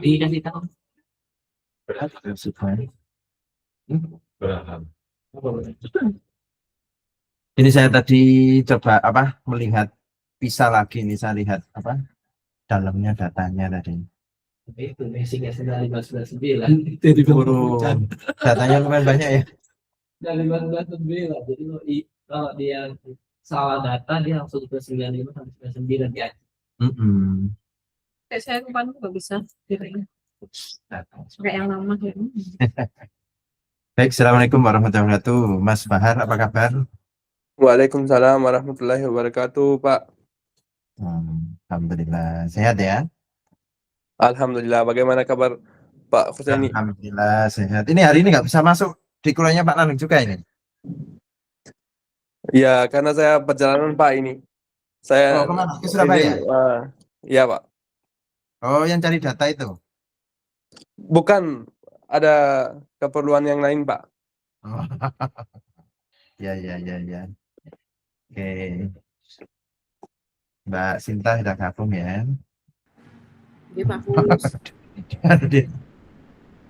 Dikasih tahu. Ini saya tadi coba melihat bisa lagi nih, saya lihat dalamnya datanya tadi. Itu Messi-nya 1999 itu di Datanya lumayan banyak ya. dari 1999. Jadi kalau dia salah data dia langsung ke 95 sampai 99 ya. Saya kemarin nggak bisa kayak yang lama ya. Baik, assalamualaikum warahmatullahi wabarakatuh. Mas Bahar, apa kabar? Waalaikumsalam warahmatullahi wabarakatuh, Pak. Alhamdulillah sehat ya. Alhamdulillah. Bagaimana kabar Pak Husaini? Alhamdulillah sehat. Ini hari ini nggak bisa masuk di kuliahnya Pak Nanung juga ini. Ya, karena saya perjalanan Pak ini. Saya Kemana? Ke Surabaya? Ya Pak. Oh, yang cari data itu. Bukan, ada keperluan yang lain Pak. Oh. Ya. Oke. Mbak Sinta sudah gabung ya. Iya Pak Kus.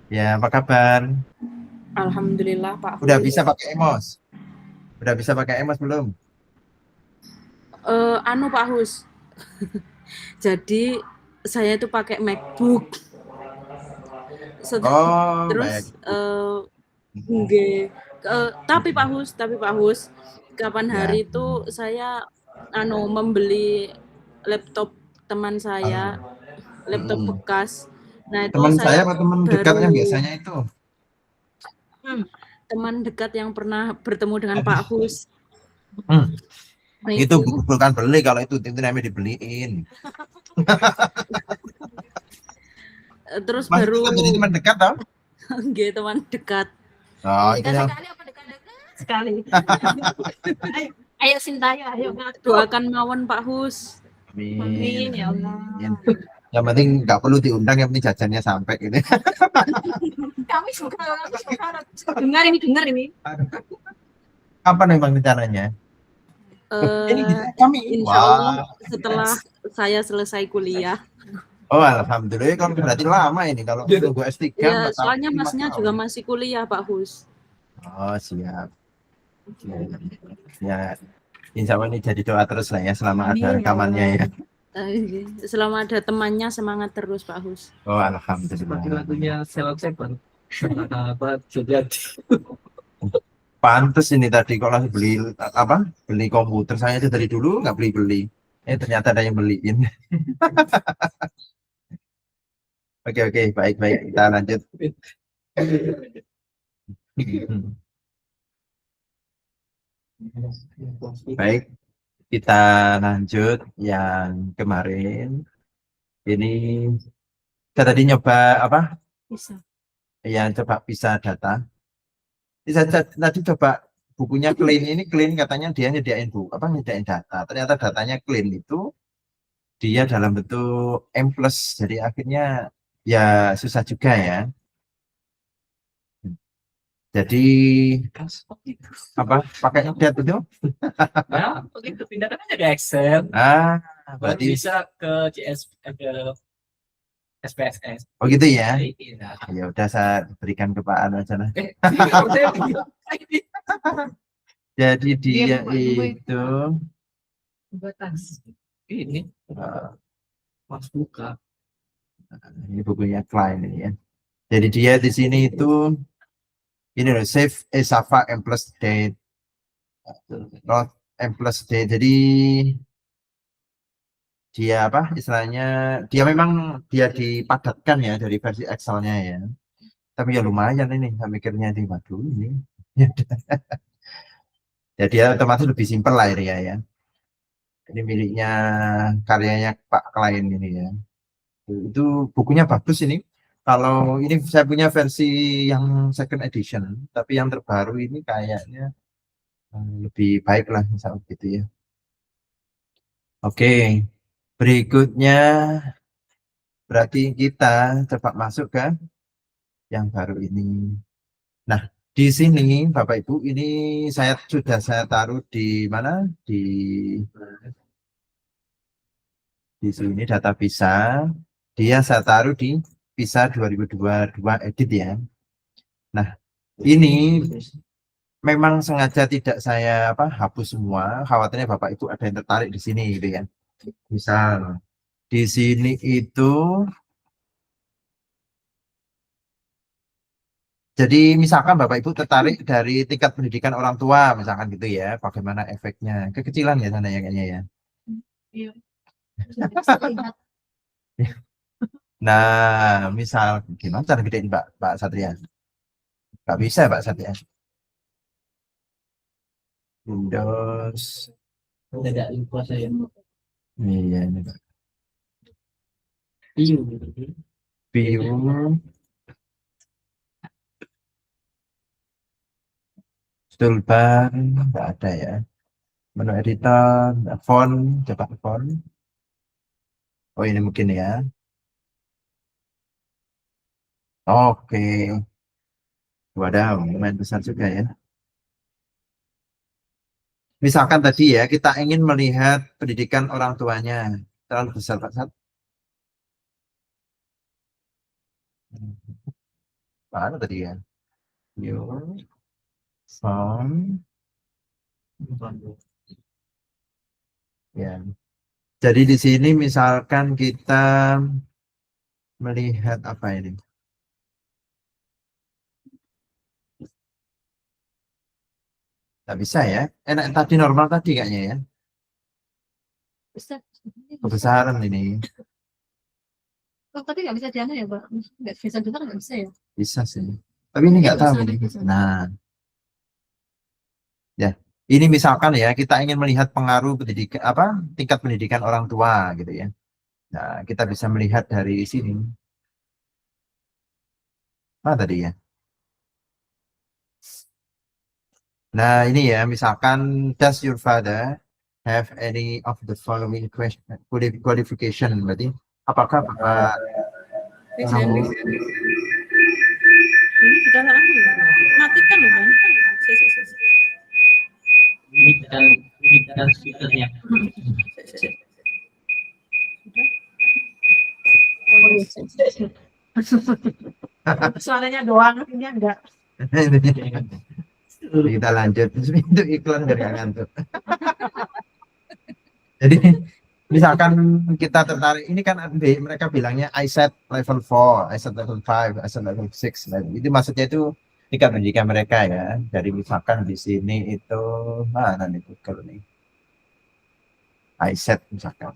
Ya, apa kabar? Alhamdulillah Pak Kus. Udah bisa pakai emos? Udah bisa pakai emos belum? Pak Hus. Jadi saya itu pakai MacBook. Terus tapi Pak Hus, kapan hari itu saya membeli laptop teman saya, laptop bekas. Nah, itu teman saya apa teman dekatnya biasanya itu? Teman dekat yang pernah bertemu dengan Pak Hus. Nah, itu bukan beli, kalau itu namanya dibeliin. Terus Mas, baru jadi teman dekat toh? Nggih, teman dekat. Oh, itu yang Sekali apa dekat-dekat sekali. Ayo Sinta, ayo. Doakan mawon Pak Hus. Amin ya Allah. Yang penting nggak perlu diundang, yang penting jajannya sampai gitu. Kami suka dengar ini. Kapan memang rencananya? Insya Allah setelah saya selesai kuliah. Oh, alhamdulillah, kan berarti lama ini kalau tunggu S3. Ya, soalnya masnya juga masih kuliah Pak Hus. Oh, siap. Ya, insya Allah ini jadi doa terus lah ya selama ada rekamannya ya. Selama ada temannya semangat terus Pak Hus. Oh, alhamdulillah. Seperti lagunya Selon Seven. Sahabat sejati. Pantes ini tadi kalau beli komputer, saya itu dari dulu nggak beli. Ternyata ada yang beliin. Oke, baik, kita lanjut. Baik, kita lanjut yang kemarin. Ini kita tadi nyoba Bisa. Ya, coba bisa data. Saya tadi coba bukunya Clean katanya dia nyediain nyediain data. Ternyata datanya Clean itu dia dalam bentuk M+, jadi akhirnya ya susah juga ya. Jadi pakainya dia itu? Ya, begitu pindahkan aja ke Excel. Berarti bisa ke SPSS. Oh gitu ya? Ya udah, saya berikan ke Pak Anu aja lah. Jadi dia itu batas ini pas buka. Ini bukunya Klein ini ya. Jadi dia di sini itu ini loh, save Java M+ date, not M+ date. Jadi dia istilahnya dia memang dia dipadatkan ya dari versi Excel-nya ya. Tapi ya lumayan ini, saya mikirnya di waduh ini. Ya dia otomatis lebih simpel lah ini ya. Ini miliknya karyanya Pak Klein ini ya. Itu bukunya bagus ini. Kalau ini saya punya versi yang second edition, tapi yang terbaru ini kayaknya lebih baik lah misalnya gitu ya. Oke, berikutnya berarti kita coba masuk ke yang baru ini. Nah, di sini Bapak Ibu, ini sudah saya taruh di mana? Di sini data bisa. dia saya taruh di PISA 2022 edit ya. Nah, ini memang sengaja tidak saya hapus semua, khawatirnya Bapak Ibu ada yang tertarik di sini gitu ya. Misal di sini itu jadi misalkan Bapak Ibu tertarik dari tingkat pendidikan orang tua misalkan gitu ya, bagaimana efeknya? Kekecilan ya sana ya kayaknya ya. Iya. Bisa lihat. Nah, misal gimana cara gedein Mbak Satria? Nggak bisa Mbak Satria. Windows. Tidak lupa saya. Iya, ini Pak. View. View. Toolbar nggak ada ya. Menu editor, font, coba font. Oh ini mungkin ya. Oke. Waduh, lumayan besar juga ya. Misalkan tadi ya, kita ingin melihat pendidikan orang tuanya. Terlalu besar Pak Sat. Mana tadi ya? View, font. Ya. Jadi di sini misalkan kita melihat apa ini? Nggak bisa ya? Enak tadi normal tadi kayaknya ya. Bisa. Kebesaran ini. Oh, tapi nggak bisa dianu ya, Pak? Nggak bisa dengar, nggak bisa ya? Bisa sih. Tapi ini nggak tahu ini. Nah, ya. Ini misalkan ya kita ingin melihat pengaruh pendidikan tingkat pendidikan orang tua gitu ya. Nah, kita bisa melihat dari sini. Mana tadi ya? Nah, ini ya, misalkan does your father have any of the following qualification? Berarti apakah Bapak kamu Ini sudah anu ya. Matikan loh Bang. Si. Ini kan speakernya. Sudah. Oh iya. Suaranya doang, ini enggak. kita lanjut itu iklan biar nggak ngantuk. Jadi misalkan kita tertarik ini kan mereka bilangnya ISET level 4, ISET level 5, ISET level 6. Nah, itu maksudnya itu tingkat pendidikan mereka ya. Dari misalkan di sini itu mana nih Google nih. ISET misalkan.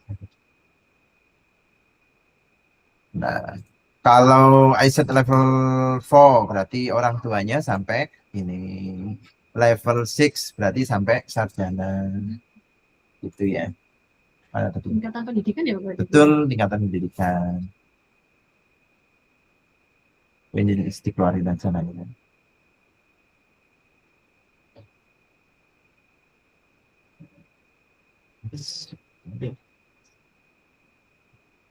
Nah, kalau ISET level 4 berarti orang tuanya sampai ini. Level 6 berarti sampai sarjana. Gitu ya. Mana tadi? Tingkatan pendidikan ya, Pak? Betul, tingkatan pendidikan. Ini dikeluarin dan sana ya.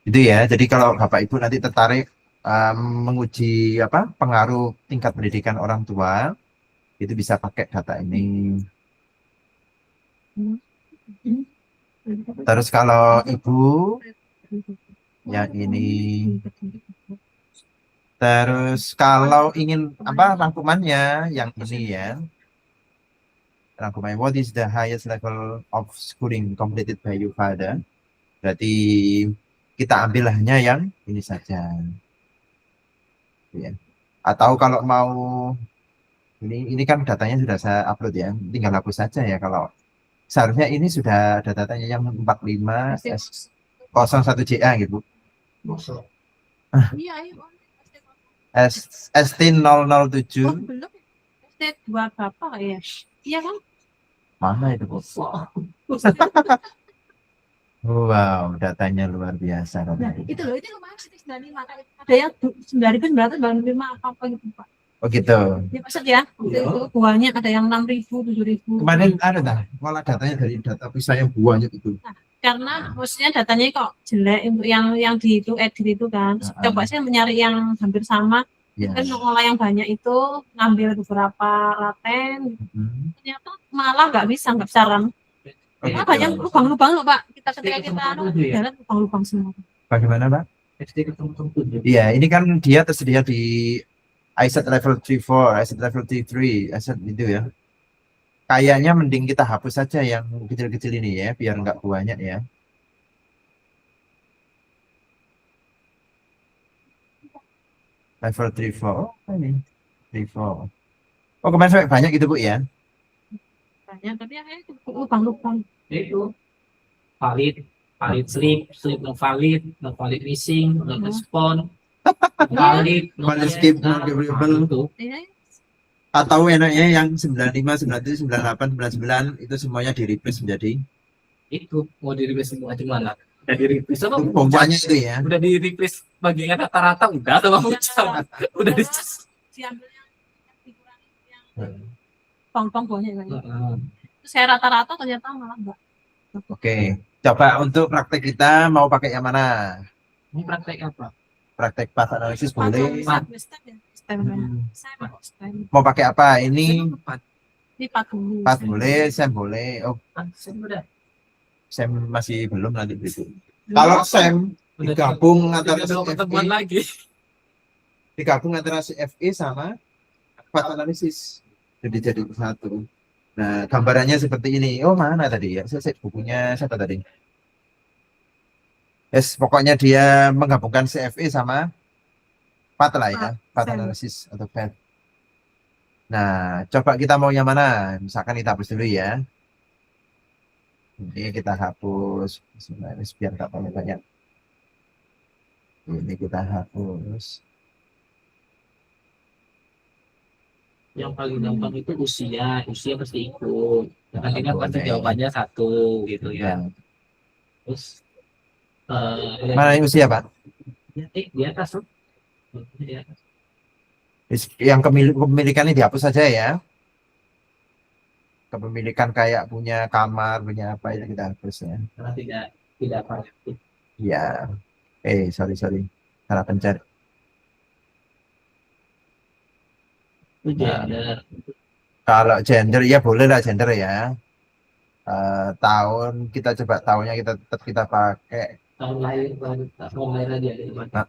Itu ya. Jadi kalau Bapak Ibu nanti tertarik menguji pengaruh tingkat pendidikan orang tua, itu bisa pakai data ini. Terus kalau Ibu yang ini. Terus kalau ingin rangkumannya yang ini ya. Rangkumannya, what is the highest level of schooling completed by your father? Berarti kita ambil hanya yang ini saja. Ya. Atau kalau mau ini kan datanya sudah saya upload ya, tinggal hapus saja ya kalau seharusnya ini sudah ada datanya yang 45 S01JA gitu. Iya, ayo. ST007. Oh, belum. ST2 Bapak ya? Iya kan? Mana itu Bu? Wow, datanya luar biasa. Nah, itu loh, itu lumayan sih 95. Ada yang 9.995 apa gitu, Pak. Oh gitu. Ya, maksud ya, itu buahnya ada yang 6.000, 7.000. Kemarin ada malah datanya dari data PISA yang banyak itu. Karena maksudnya datanya kok jelek untuk yang di itu edit itu kan. Coba saya mencari yang hampir sama. Ya. Kan ngolah yang banyak itu ngambil beberapa laten. Ternyata malah nggak bisa run. Oh, gitu. Banyak lubang-lubang loh Pak. Kita ketika kita jalan lubang-lubang semua. Bagaimana Pak? SD ketemu 7. Iya, ini kan dia tersedia di iSet level 34, iSet level 33, iSet itu ya. Kayaknya mending kita hapus saja yang kecil-kecil ini ya, biar nggak banyak ya. Level 34, oh ini 34. Oh kemarin sampai banyak gitu Bu ya? banyak tapi yang itu lubang-lubang. Itu valid sleep no valid missing, no respond, valid, no Valid skip, no nah, available. itu. Ini Atau enaknya yang 95, 97, 98, 99 itu semuanya di replace menjadi Itu mau di replace semua gimana? Udah di replace apa? itu pompanya itu ya. Udah di replace bagian rata-rata udah sama ucap. Udah di diambil yang dikurangi yang pong-pong banyak kan. Heeh. Terus saya rata-rata ternyata malah enggak. Oke, coba untuk praktek kita mau pakai yang mana? Ini praktek apa? Praktek path analisis boleh. Step ya. Step kan. Saya mau step. Mau pakai apa? Ini Ini 40. path boleh, SEM boleh. Oh, Udah. SEM masih belum nanti berikut. Kalau SEM digabung antara Udah pertemuan CFE, lagi. digabung antara CFE sama path analisis. Jadi satu. Nah, gambarannya seperti ini. Oh, mana tadi ya? Saya bukunya siapa tadi? Yes, pokoknya dia menggabungkan CFE sama path lah ya, path SEM. analisis atau path. Nah, coba kita mau yang mana? Misalkan kita hapus dulu ya. Ini kita hapus. Sebenarnya biar nggak banyak. Ini kita hapus. Yang paling gampang itu usia pasti ikut. Nanti kan pasti Boleh. jawabannya 1 gitu ya. Ya. Terus Mana yang usia, Pak? di atas tuh. Di atas. Yang kepemilikannya dihapus saja ya. Kepemilikan kayak punya kamar, punya apa itu kita hapus ya. Karena tidak variatif. Ya. Sorry. Salah pencet. Itu gender. Kalau gender ya boleh lah gender ya. Tahun kita coba tahunnya kita tetap kita pakai. Tahun lahir aja di mana?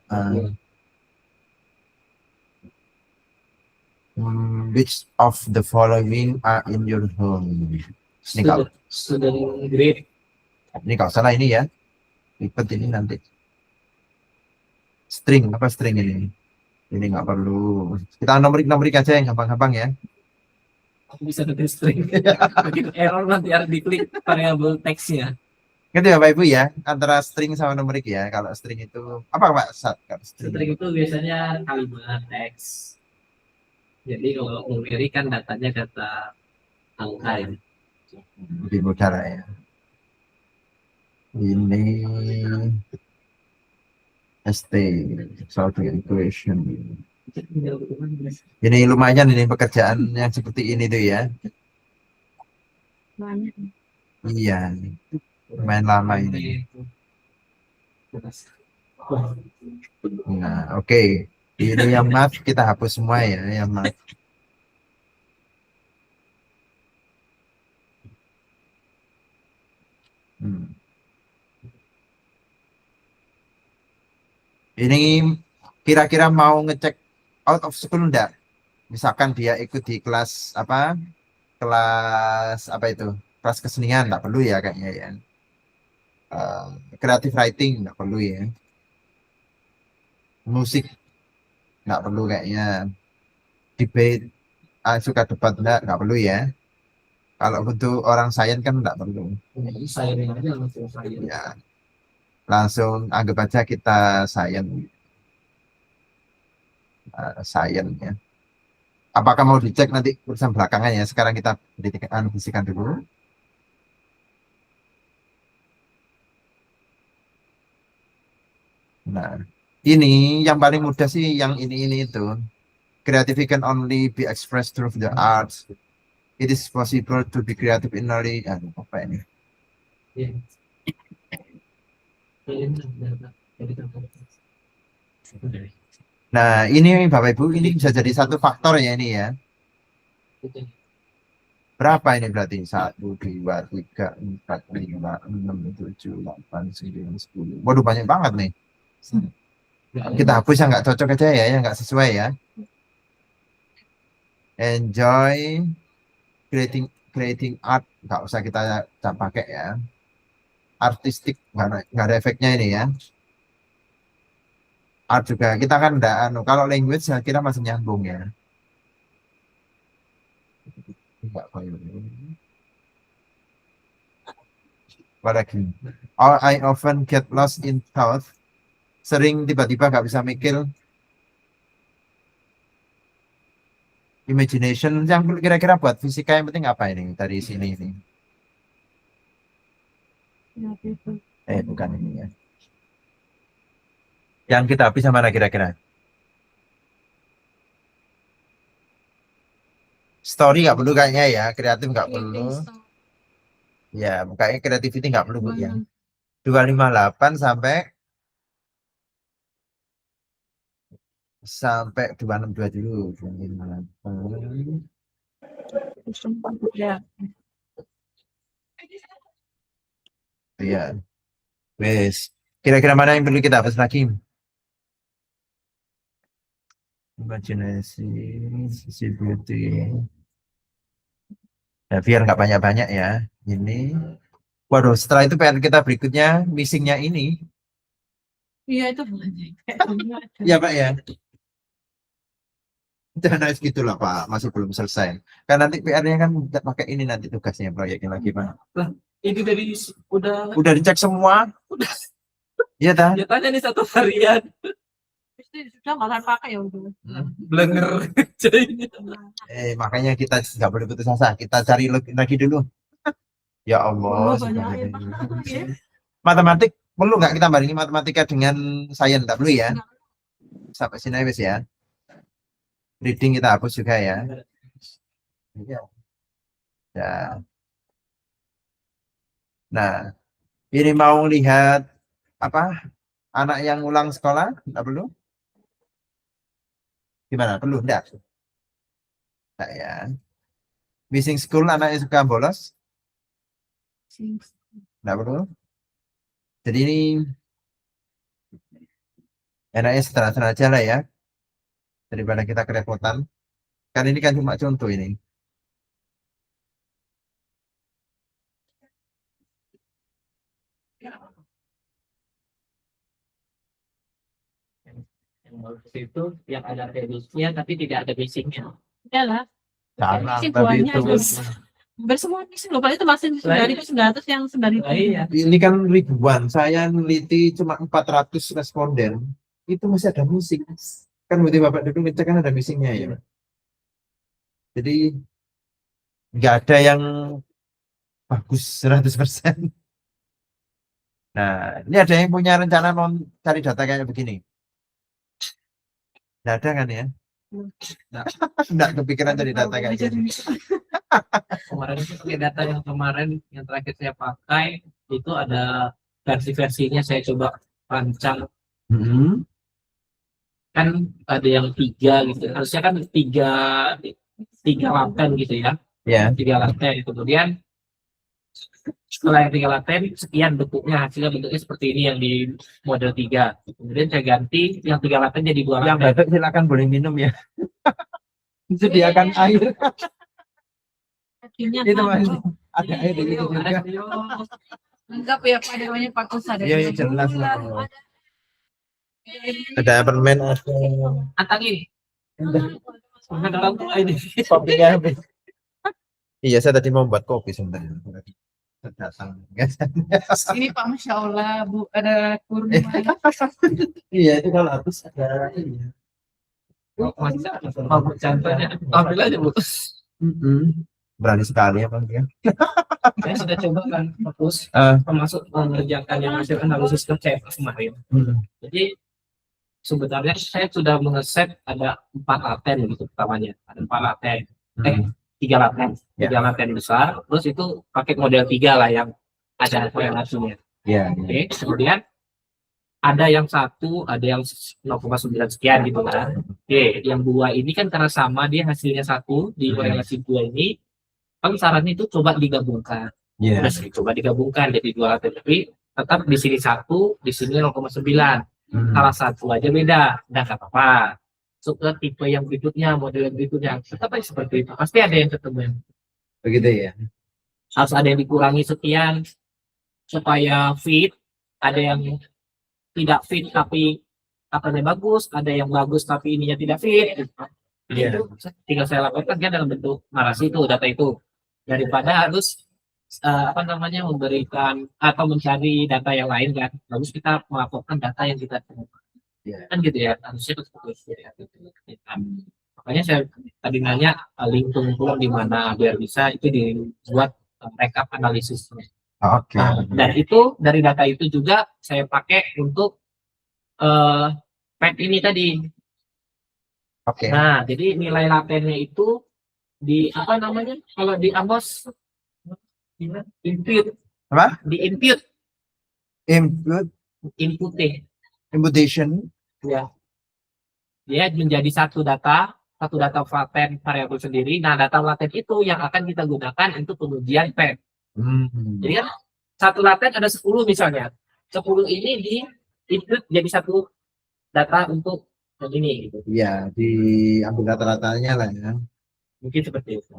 Which of the following are in your home? Ini kalau Student grade. salah ini ya. Ribet ini nanti. String ini? Ini nggak perlu. Kita numerik aja yang gampang-gampang ya. Aku bisa nulis string. Begitu error nanti harus diklik variabel teksnya. Gitu ya Pak Ibu ya, antara string sama numerik ya. Kalau string itu apa Pak? Kalau String itu biasanya kalimat teks. Jadi kalau numerik kan datanya data angka ya. lebih mudah lah ya. Ini ST solving equation. Ini lumayan ini pekerjaan yang seperti ini tuh ya. Banyak. Iya, lumayan lama ini. Nah, oke. Ini yang math kita hapus semua ya, yang math. Ini kira-kira mau ngecek out of school enggak? Misalkan dia ikut di kelas apa? Kelas apa itu? Kelas kesenian enggak perlu ya kayaknya ya. Creative writing enggak perlu ya. Musik enggak perlu kayaknya. Debate suka debat enggak perlu ya. Kalau untuk orang sains kan enggak perlu. Saya aja langsung saya. Ya. Langsung anggap aja kita sains. Sains ya. Apakah mau dicek nanti urusan belakangan ya? Sekarang kita bisikan dulu. Nah, ini yang paling mudah sih yang ini itu. Creativity can only be expressed through the arts. It is possible to be creative in only apa ini? Nah, ini Bapak Ibu, ini bisa jadi satu faktor ya ini ya. Berapa ini berarti? 1, 2, 3, 4, 5, 6, 7, 8, 9, 10. Waduh banyak banget nih. Kita hapus yang nggak cocok aja ya, yang nggak sesuai ya. Enjoy creating art, nggak usah kita pakai ya. Artistik nggak ada efeknya ini ya. Art juga kita kan nggak kalau language saya kira masih nyambung ya. Nggak apalagi. I often get lost in thought. Sering tiba-tiba nggak bisa mikir. Imagination yang kira-kira buat fisika yang penting apa ini dari sini ini? Bukan ini ya. Yang kita habis sama mana kira-kira? Story nggak perlu kayaknya ya, kreatif nggak perlu. Ya, kayaknya creativity nggak perlu Bu, ya. 258 sampai 262 dulu. 258. Ya. Iya. Wes. Kira-kira mana yang perlu kita hapus lagi? Imajinasi, visibility. Nah, biar nggak banyak-banyak ya. Ini. Waduh, setelah itu PR kita berikutnya missingnya ini. Iya itu banyak. Ya Pak ya. Jangan gitu lah Pak, masih belum selesai. Kan nanti PR-nya kan pakai ini nanti tugasnya proyeknya lagi Pak. Ini dari Udah dicek semua? udah Iya dah. ya tanya nih satu harian Sudah malah pakai ya udah. blenger jadinya. Makanya kita nggak boleh putus asa. Kita cari lagi dulu. Ya Allah. Banyak ya. Matematik perlu nggak kita bandingin matematika dengan sains? Nggak perlu ya. Sampai sini wes ya. Reading kita hapus juga ya. Iya. Ya. Nah, ini mau lihat apa? Anak yang ulang sekolah? Nggak perlu? Gimana? Perlu? Enggak? Enggak ya. Missing school, anak yang suka bolos? Enggak perlu? Jadi ini enaknya sederhana aja lah ya. Daripada kita kerepotan. Kan ini kan cuma contoh ini. Yang bagus itu yang ada reduce-nya tapi tidak ada basicnya. Ya lah. Jangan Missing tadi banyak, itu. Mas. Bersemua missing loh. Padahal itu masih 900 yang 9.000. Iya. Ini kan ribuan. Saya neliti cuma 400 responden. Itu masih ada missing. Kan berarti Bapak dulu ngecek kan ada missingnya ya. Jadi nggak ada yang bagus 100%. Nah, ini ada yang punya rencana mau cari data kayak begini? Nggak ada kan ya? Nggak kepikiran cari data kayak gini. Kemarin itu pakai data yang kemarin yang terakhir saya pakai itu ada versi-versinya saya coba rancang. Kan ada yang 3 gitu, harusnya kan tiga laten gitu ya. Ya. 3 laten, kemudian setelah yang 3 laten sekian bentuknya, hasilnya bentuknya seperti ini yang di model 3. Kemudian saya ganti yang 3 laten jadi 2 Yang laten. batuk silakan boleh minum ya. Sediakan air. Akhirnya Itu tahu. masih ada air di situ juga. Enggak ya Pak, namanya Pak Kus ada. Iya, iya, jelas lah. Ada permen, ada Antang ini. Ada lampu ini. kopinya habis. Iya, saya tadi mau buat kopi sebenarnya. Datang. Ini Pak, Masya Allah, Bu, ada kurma. Iya, itu kalau habis ada ini. Mau contohnya, ambil aja Bu. Berani sekali ya Bang ya. Saya sudah coba kan fokus termasuk mengerjakan yang hasil analisis ke CFA kemarin. Jadi sebenarnya saya sudah mengeset ada 4 laten gitu pertamanya, ada 4 laten, 3 laten, 3 laten besar, terus itu pakai model 3 lah yang ada korelasinya. Iya. Oke, kemudian ada yang 1, ada yang 0,9 sekian gitu kan. Oke, yang 2 ini kan karena sama dia hasilnya 1 di korelasi 2 ini, kan sarannya itu coba digabungkan. Iya. Udah sih, coba digabungkan jadi 2 laten, tapi tetap di sini 1, di sini 0,9. Salah satu aja beda, nggak apa-apa. Masuk ke tipe yang berikutnya, model yang berikutnya, tetap aja seperti itu. Pasti ada yang ketemu. Begitu ya. Harus ada yang dikurangi sekian supaya fit. Ada yang tidak fit tapi katanya bagus, ada yang bagus tapi ininya tidak fit. Iya. Itu tinggal saya lakukan kan dalam bentuk narasi itu, data itu. Daripada harus memberikan atau mencari data yang lain kan. Bagus kita melaporkan data yang kita temukan. Iya. Kan gitu ya, harusnya seperti itu ya. Makanya saya tadi nanya link pengumpulan di mana biar bisa itu dibuat rekap analisisnya. Oke. Dan itu dari data itu juga saya pakai untuk PET ini tadi. Oke. Nah, jadi nilai latennya itu di apa namanya? Kalau di Amos input, Apa? di input inputnya Imputation. ya. Dia menjadi satu data laten variabel sendiri. Nah, data laten itu yang akan kita gunakan untuk pengujian PET. Jadi kan satu laten ada 10 misalnya. 10 ini di input jadi satu data untuk yang ini gitu. Iya, diambil rata-ratanya lah ya. Mungkin seperti itu.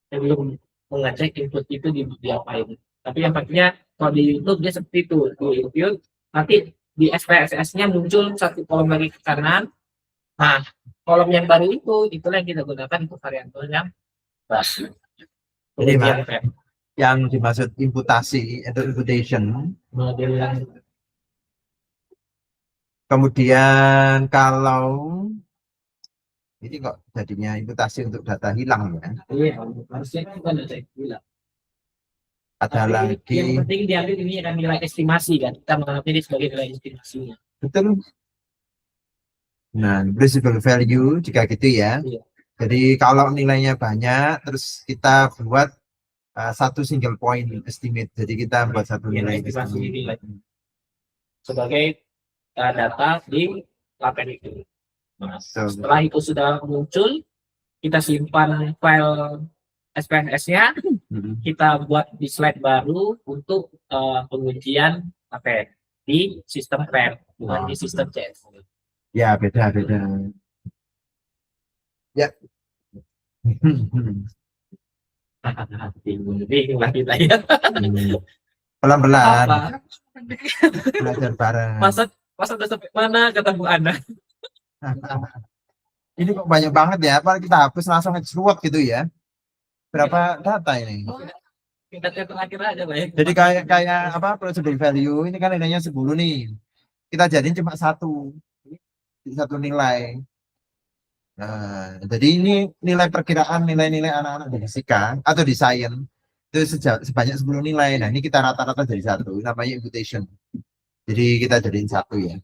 Saya belum mengecek input itu diapain. Tapi yang pastinya kalau di YouTube dia seperti itu. Di YouTube nanti di SPSS-nya muncul satu kolom lagi ke kanan. Nah, kolom yang baru itulah yang kita gunakan untuk variabel yang baru. Jadi, Kemudian Mas, yang dimaksud imputasi atau imputation. model yang Kemudian kalau ini kok jadinya imputasi untuk data hilang ya. iya, harusnya kita ada cek gila. Ada Tapi lagi. yang penting diambil ini kan nilai estimasi kan. Kita menganggap ini sebagai nilai estimasinya. Betul. Nah, visible value juga gitu ya. Iya. Jadi kalau nilainya banyak, terus kita buat satu single point estimate. Jadi kita buat satu Iya, nilai estimasi estimate. nilai. Sebagai data di laten itu. Nah, setelah itu sudah muncul, kita simpan file SPSS-nya, kita buat di slide baru untuk pengujian laten di sistem PET, bukan di sistem CS. Ya, beda. Ya. Bingung lah kita ya. Pelan-pelan Apa? belajar bareng. Masa udah sampai mana kata Bu Ana? Ini kok banyak banget ya, apa kita hapus langsung ngejrot gitu ya. Berapa data ini? Tingkatnya terakhir aja lah ya. Jadi kayak apa procedure value ini kan nilainya 10 nih. Kita jadiin cuma satu nilai. Nah, jadi ini nilai perkiraan nilai-nilai anak-anak di fisika atau di sains itu sebanyak 10 nilai. Nah, ini kita rata-rata jadi satu, namanya imputation. Jadi kita jadiin satu ya.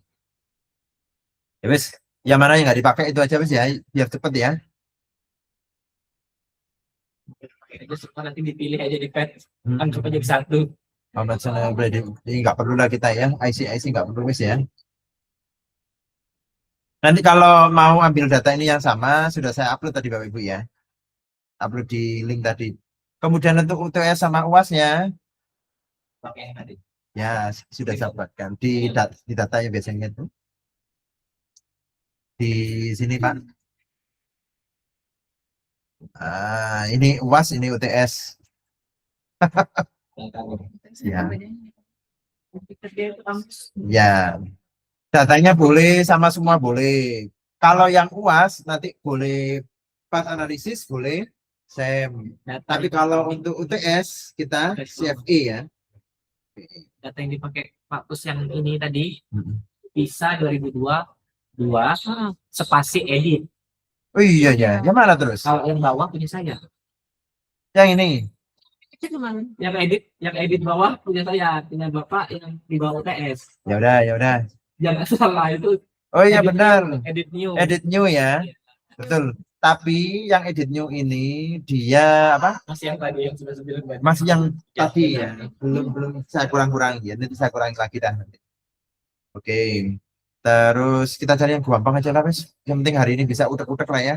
Ya wes, yang mana yang nggak dipakai itu aja wes ya, biar cepet ya. Aja semua nanti dipilih aja di PET, anggap aja satu. Ini nggak perlu lah kita ya, IC nggak perlu wes ya. Nanti kalau mau ambil data ini yang sama, sudah saya upload tadi Bapak Ibu ya. Upload di link tadi. Kemudian untuk UTS sama UAS-nya, Oke, tadi. ya sudah saya buatkan di datanya biasanya itu. Di sini Pak. Ini UAS, ini UTS. Ya. Ya. Datanya boleh sama semua boleh. Kalau yang UAS nanti boleh part analisis boleh SEM. Tapi kalau untuk UTS kita CFE ya. Data yang dipakai Pak Pus yang ini tadi PISA 2002 spasi edit. Oh iya ya. Yang mana terus? Kalau yang bawah punya saya. Yang ini. Itu kemana? Yang edit bawah punya saya, punya Bapak yang di bawah UTS. Ya udah. Jangan salah itu. Oh iya benar. Edit new. Edit new ya. Betul. Tapi yang edit new ini dia apa? Masih yang tadi yang 99. Masih yang tadi ya. Belum saya kurang-kurangi ya. Nanti saya kurangi lagi dah. Oke. Terus kita cari yang gampang aja lah, Mas. Yang penting hari ini bisa utek-utek lah ya.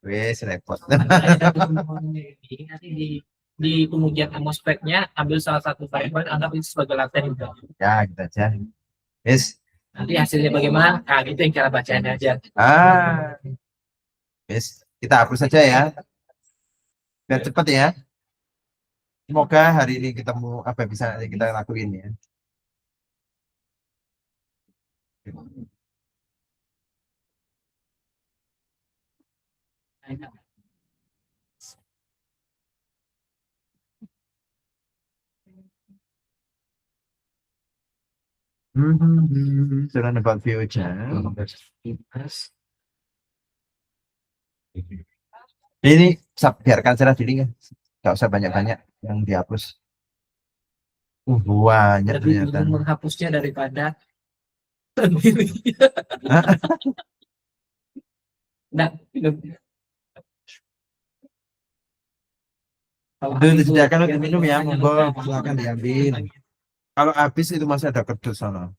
Wes repot. Nanti di di kemudian atmosfernya ambil salah satu variabel, anggap itu sebagai laten juga. Ya, gitu aja. Yes. Nanti hasilnya bagaimana? Nah, itu yang cara bacanya aja. Yes. Kita hapus saja ya. Biar cepat ya. Semoga hari ini ketemu apa yang bisa kita lakuin ya. Learn about future. Ini biarkan saja diri ya. Nggak usah banyak-banyak yang dihapus. Banyak Lebih ternyata. bingung menghapusnya daripada nah, Itu disediakan untuk minum ya, monggo silakan diambil. Kalau habis itu masih ada kerdus sana.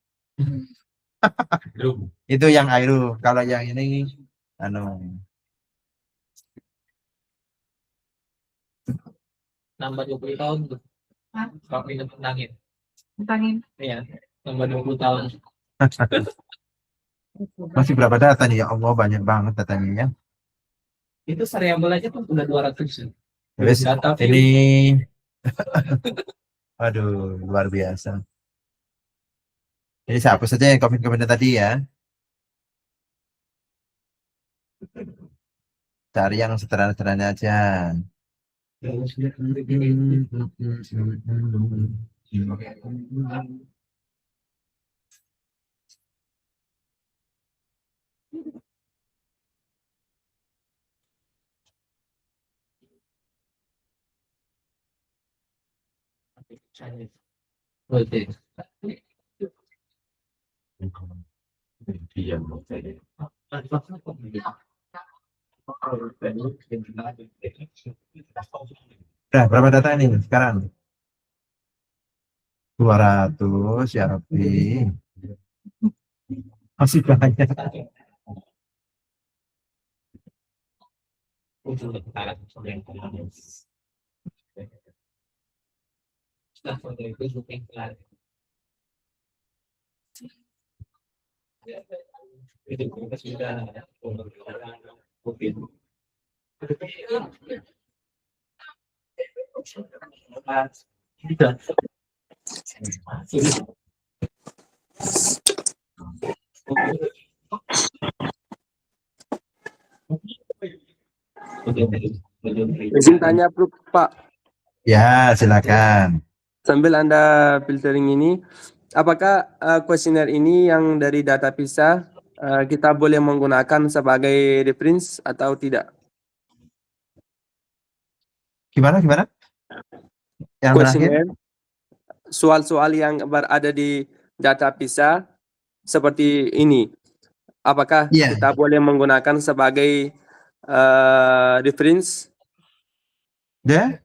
Itu yang air. Kalau yang ini, nambah 20 tahun tuh. Kalau minum tentangin. Tentangin. Iya, nambah 20 tahun. masih berapa data nih? Ya Allah, banyak banget datanya. Itu variabel aja tuh udah 200. Terus Data view. ini, aduh, luar biasa. Ini saya hapus saja yang komen-komen tadi ya. Cari yang sederhana-sederhana aja. Oke. Udah, berapa data ini sekarang? 200 ya Rabbi. Masih banyak. Itu kita sudah Izin tanya Pak, Ya, silakan. sambil Anda filtering ini, apakah kuesioner ini yang dari data PISA kita boleh menggunakan sebagai reference atau tidak? Gimana? Yang terakhir? Kuesioner, soal-soal yang berada di data PISA seperti ini, apakah Iya. kita boleh menggunakan sebagai reference? Ya?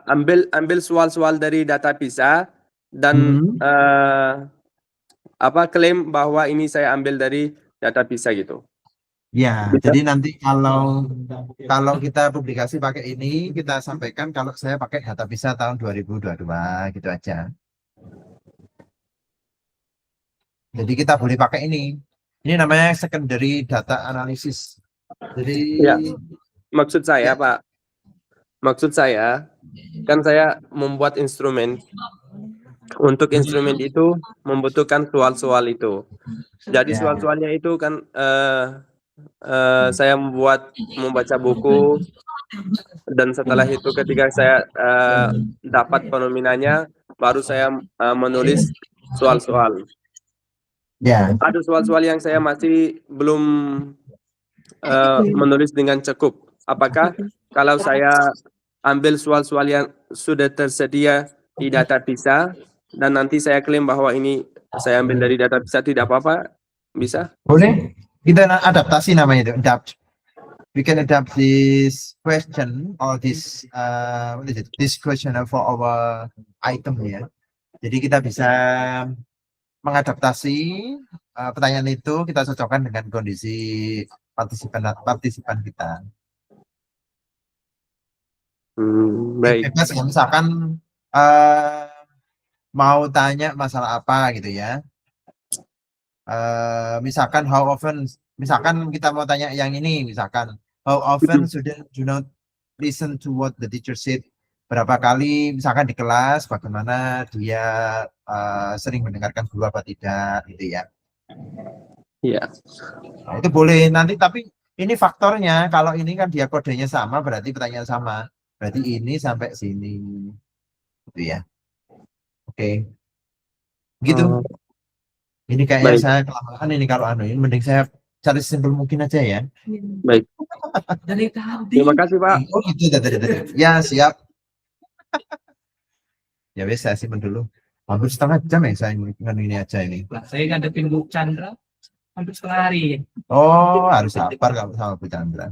Ambil soal-soal dari data PISA dan klaim bahwa ini saya ambil dari data PISA gitu. Ya, Bisa? jadi nanti kalau kita publikasi pakai ini, kita sampaikan kalau saya pakai data PISA tahun 2022, gitu aja. Jadi kita boleh pakai ini. Ini namanya secondary data analysis. Jadi Ya. Maksud saya, Pak, kan saya membuat instrumen. Untuk instrumen itu membutuhkan soal-soal itu. Jadi Ya. soal-soalnya itu kan saya membaca buku, dan setelah itu ketika saya dapat fenomenanya, baru saya menulis soal-soal. Ya. Ada soal-soal yang saya masih belum menulis dengan cukup. Apakah kalau saya ambil soal-soal yang sudah tersedia di data PISA dan nanti saya klaim bahwa ini saya ambil dari data PISA, tidak apa-apa? Bisa? Boleh. Kita adaptasi namanya itu, adapt. We can adapt this question or this this question for our item ya. Jadi kita bisa mengadaptasi pertanyaan itu, kita cocokkan dengan kondisi partisipan kita. Baik. Bebas ya, misalkan mau tanya masalah apa gitu ya. Misalkan how often, misalkan kita mau tanya yang ini, misalkan how often student do not listen to what the teacher said. Berapa kali, misalkan di kelas, bagaimana dia sering mendengarkan guru apa tidak, gitu ya. Ya. Nah, itu boleh nanti, tapi ini faktornya, kalau ini kan dia kodenya sama, berarti pertanyaan sama. Berarti ini sampai sini, gitu ya. Oke. Gitu. Oh, Ini kayaknya baik. saya kelamaan ini kalau ini mending saya cari simpel mungkin aja ya. Baik. Dari tadi. Terima kasih, Pak. Oh gitu tadi. Ya siap. Ya wes saya simpen dulu. Hampir setengah jam ya saya ini aja ini. Lah, saya ngadepin Bu Chandra hampir setengah hari. Oh harus sabar kalau sama Bu Chandra.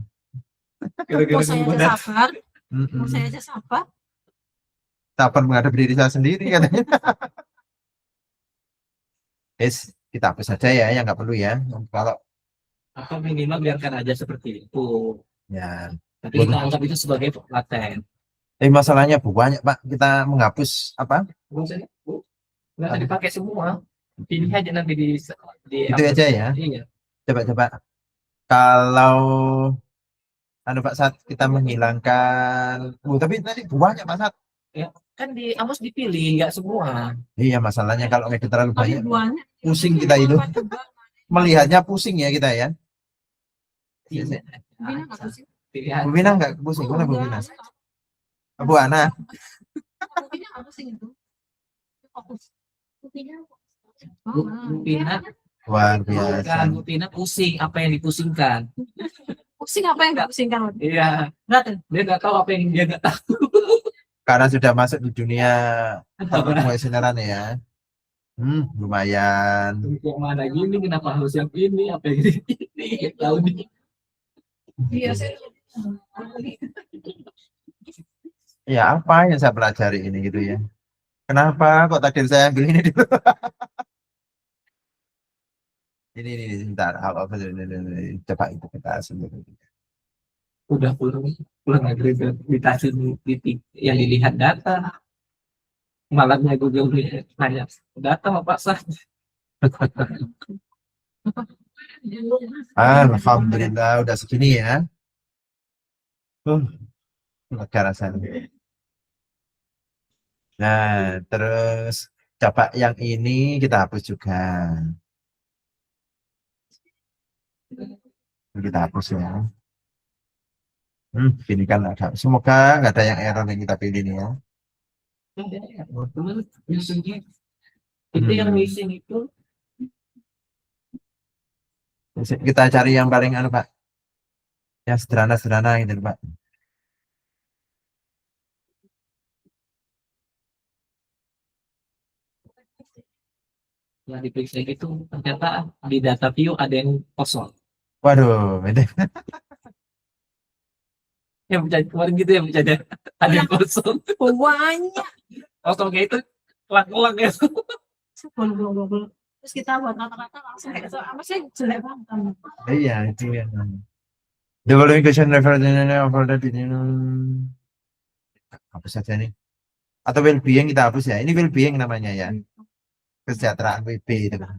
Mau saya aja sabar, mau Mm-mm. saya aja sabar. Sabar menghadapi diri saya sendiri katanya. Yes, kita hapus saja ya yang nggak perlu ya. Kalau Atau minimal biarkan aja seperti itu. ya, Tapi kita anggap itu sebagai laten. masalahnya banyak Pak. Kita menghapus apa? Nggak usah dipakai semua. Pilih aja nanti di Itu aja ya. Iya. Coba. Kalau Pak Sat kita menghilangkan, tapi tadi banyak Pak Sat. Kan di Amos dipilih, nggak semua. Iya masalahnya kalau itu terlalu Tapi banyak, buahnya pusing kita itu. Melihatnya pusing ya kita ya. Iya. Bina nggak pusing? Pilihan. Bu Bina nggak pusing, mana Bu Bina? Bu Ana. Bu Bina nggak pusing itu. Fokus. Bu Bina. Bu Bina, Luar bukan biasa. Bu Bina pusing apa yang dipusingkan. Pusing apa yang nggak pusingkan? Iya. Berarti. Dia nggak tahu apa yang dia nggak tahu. Karena sudah masuk di dunia profesionalan ya. Lumayan. Yang mana gini, kenapa harus yang ini, apa yang ini, tahu nih. Iya sih. Ya apa yang saya pelajari ini gitu ya. Kenapa kok takdir saya ambil ini dulu? ini sebentar. Apa ini. Coba itu kita sendiri. Udah pulang akreditasi yang dilihat data. Malamnya Google nanya data apa Pak Sah? Alhamdulillah udah segini ya. Negara saya. Nah, terus coba yang ini kita hapus juga. Kita hapus ya. Ini kan ada. Semoga nggak ada yang error yang kita pilih nih ya. Itu yang missing itu. Kita cari yang paling Pak. Yang sederhana gitu Pak. Yang diperiksa itu ternyata di data view ada yang kosong. Waduh, ini Yang kemarin gitu ya ada yang kosong. Banyak. Kosong kayak itu kelak ya. Sebel. Terus kita buat rata-rata langsung kayak apa sih jelek banget. iya itu ya. The following question referred over the hapus saja nih. Atau well-being kita hapus ya. Ini well-being namanya ya. Kesejahteraan WB itu kan.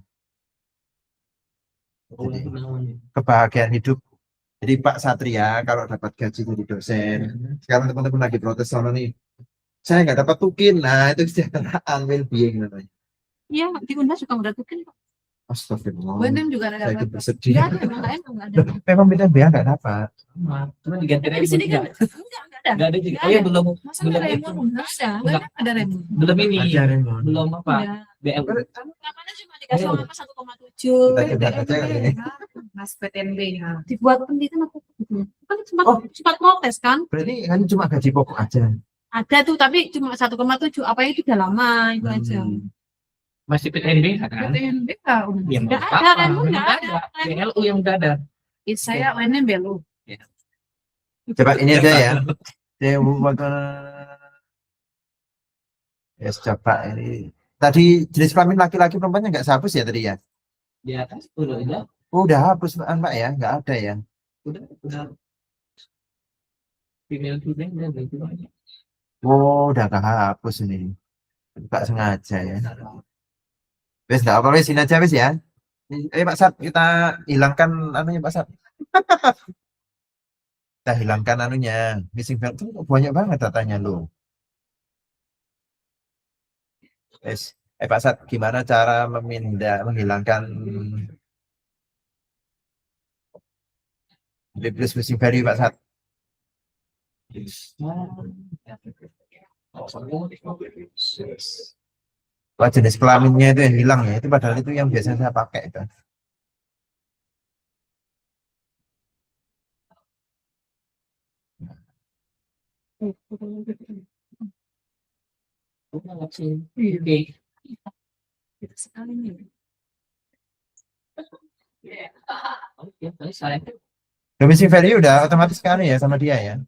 Jadi, kebahagiaan hidup. Jadi Pak Satria kalau dapat gaji jadi dosen, sekarang teman-teman lagi protes sama nih, saya nggak dapat tukin. Nah itu kesejahteraan well-being namanya. Iya, di Unda juga udah tukin kok. Astagfirullah. Benem juga ada Saya ikut dapat. bersedih. Enggak ada, nggak ada. Memang beda bea nggak dapat. Cuma diganti Tapi di sini kan Raymond. enggak ada. Nggak ada juga. Nggak Oh ya ada. belum Masa nggak ada itu. Raymond? Enggak ada. Nggak ada Raymond. Belum ini. Ada Raymond. Belum apa? Iya. BL. Katanya cuma dikasih Ayo. apa 1,7. Kita coba aja kali ini. Mas PTNB ya. Dibuat penelitian apa gitu. Kan Oh. sempat protes kan? Berarti kan cuma gaji pokok aja. Ada tuh tapi cuma 1,7. Apa itu udah lama itu aja. Masih PTNB kan? PTNB enggak udah. Ya, Nggak apa-apa. ada, Raymond nggak Nggak ada. BLU yang udah ada. Saya UNM Belu. Coba ini aja ya. Ya coba ini. Tadi jenis kelamin laki-laki perempuannya nggak hapus ya tadi ya? Di atas udah. Oh, udah hapus Pak ya? Nggak ada ya? Udah. female dan itu banyak. Oh, udah kehapus ini. Nggak sengaja ya. Wes nggak apa wes, ini aja wes ya. Pak Sat, kita hilangkan anunya Pak Sat. Kita hilangkan anunya. Missing value itu banyak banget datanya lo. Wes, Pak Sat, gimana cara menghilangkan replace missing value Pak Sat? Wah, jenis kelaminnya itu yang hilang ya. Itu padahal itu yang biasanya saya pakai itu. Oke. Sekali nih. Oke, selesai. Missing value udah otomatis sekali ya sama dia ya.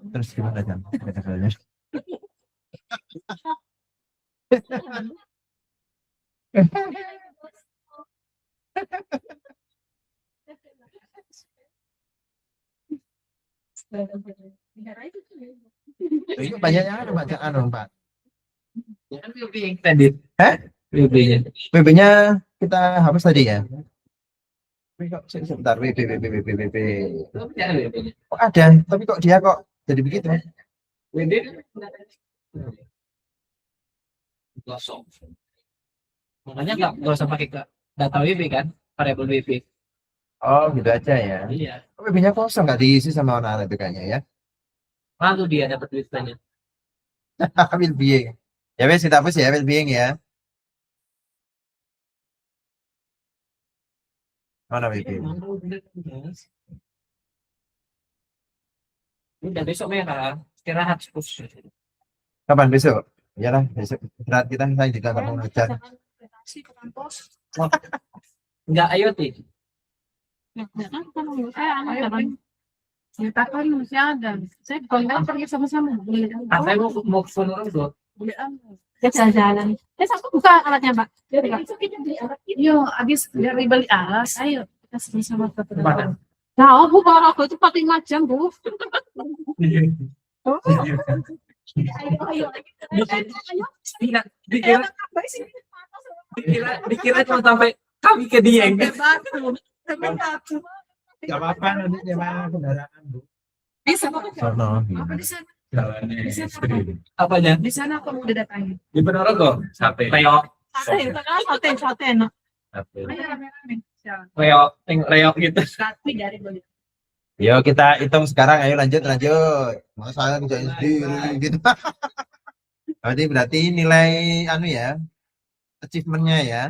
Terus gimana Jan? Itu banyaknya ada bacaan Pak. Ya kan WB yang kredit. Hah? WB-nya. WB-nya kita hapus tadi ya. Sebentar, WB. Itu ada WB-nya. Kok ada? Tapi kok dia kok jadi begitu? WB kosong. Makanya nggak usah pakai data WB kan, variable WB. Oh, gitu aja ya. Iya. WB-nya kosong nggak diisi sama orang itu kayaknya ya. Lalu dia dapat duitnya. Will being. Ya wes kita hapus ya will being ya. Mana WB? Udah besok merah, istirahat terus. Kapan besok? Iyalah besok istirahat kita saya juga nggak mau ngejar. Enggak IoT. Ya takkan masih ada. Saya kalau pergi sama-sama. Saya mau ke Sonora tuh. Saya jalan-jalan. Aku buka alatnya, Mbak. Yo, habis dari balik alas, ayo kita sama-sama ke Mana? Nah, Bu, kalau aku itu 45 jam, Bu. Ayo. Dikira cuma sampai kami ke Dieng. Gak apa-apa nanti nyewa kendaraan Bu. Bisa Sono. apa di sana? Apanya? Di sana aku udah datangin. Di Ponorogo. Reok. Sate. Ayo rame-rame. Jalan. Reok gitu. Tapi dari balik. Yo kita hitung sekarang, ayo lanjut. Masa kerjain sendiri gitu. Berarti nilai anu ya, achievementnya ya.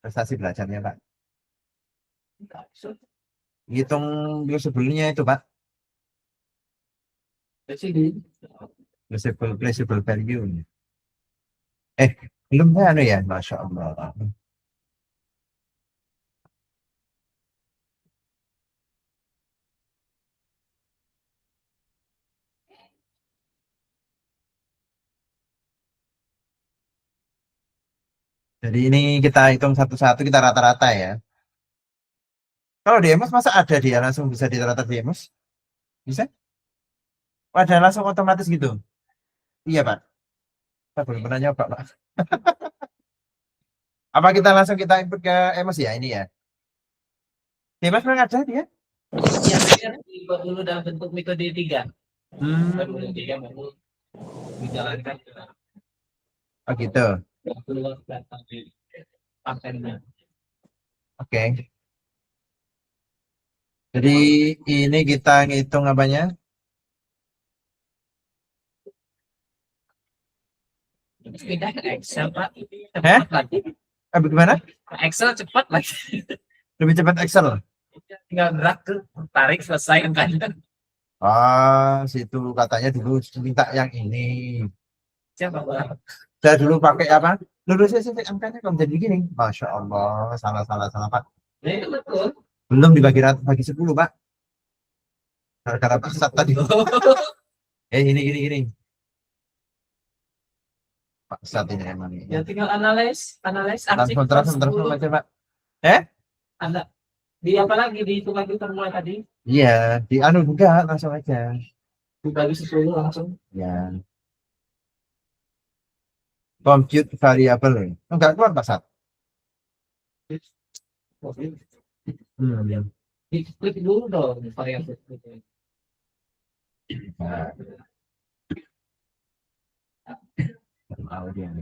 Prestasi belajarnya Pak. Hitung sebelumnya itu Pak. Placable value. Belum ya anu ya, Masya Allah. Jadi ini kita hitung satu-satu, kita rata-rata ya. Kalau di Emos masa ada dia langsung bisa dirata di Emos? Bisa? Oh, ada langsung otomatis gitu? Iya Pak. Kita belum pernah nyoba Pak. Apa kita langsung kita input ke Emos ya ini ya? Di Emos memang ada dia? Yang saya dibuat dulu dalam bentuk metode 3. Metode 3 baru dijalankan ke Oh gitu. keluar data di patennya. Oke. Jadi ini kita ngitung apanya? Pindah ke Excel Pak. Cepat lagi. Bagaimana? Ke Excel cepat lagi. Lebih cepat Excel. Tinggal drag ke tarik selesai angkanya. Situ katanya dulu minta yang ini. Siapa Pak? Saya dulu pakai apa? Lulus angkanya kok jadi gini. Masya Allah, salah Pak. Nah, itu betul. Belum dibagi rata bagi 10 Pak. Gara-gara Pak Sat tadi. Ini gini. Pak saat ini emang. Ya tinggal analis aksi Transform aja Pak. ada di apa lagi di hitung lagi mulai tadi Iya, di anu juga langsung aja. dibagi 10 langsung. Ya. Compute variable. Enggak keluar Pak Sat. Ya. Klik dulu dong variabel. Nah. Mau dia.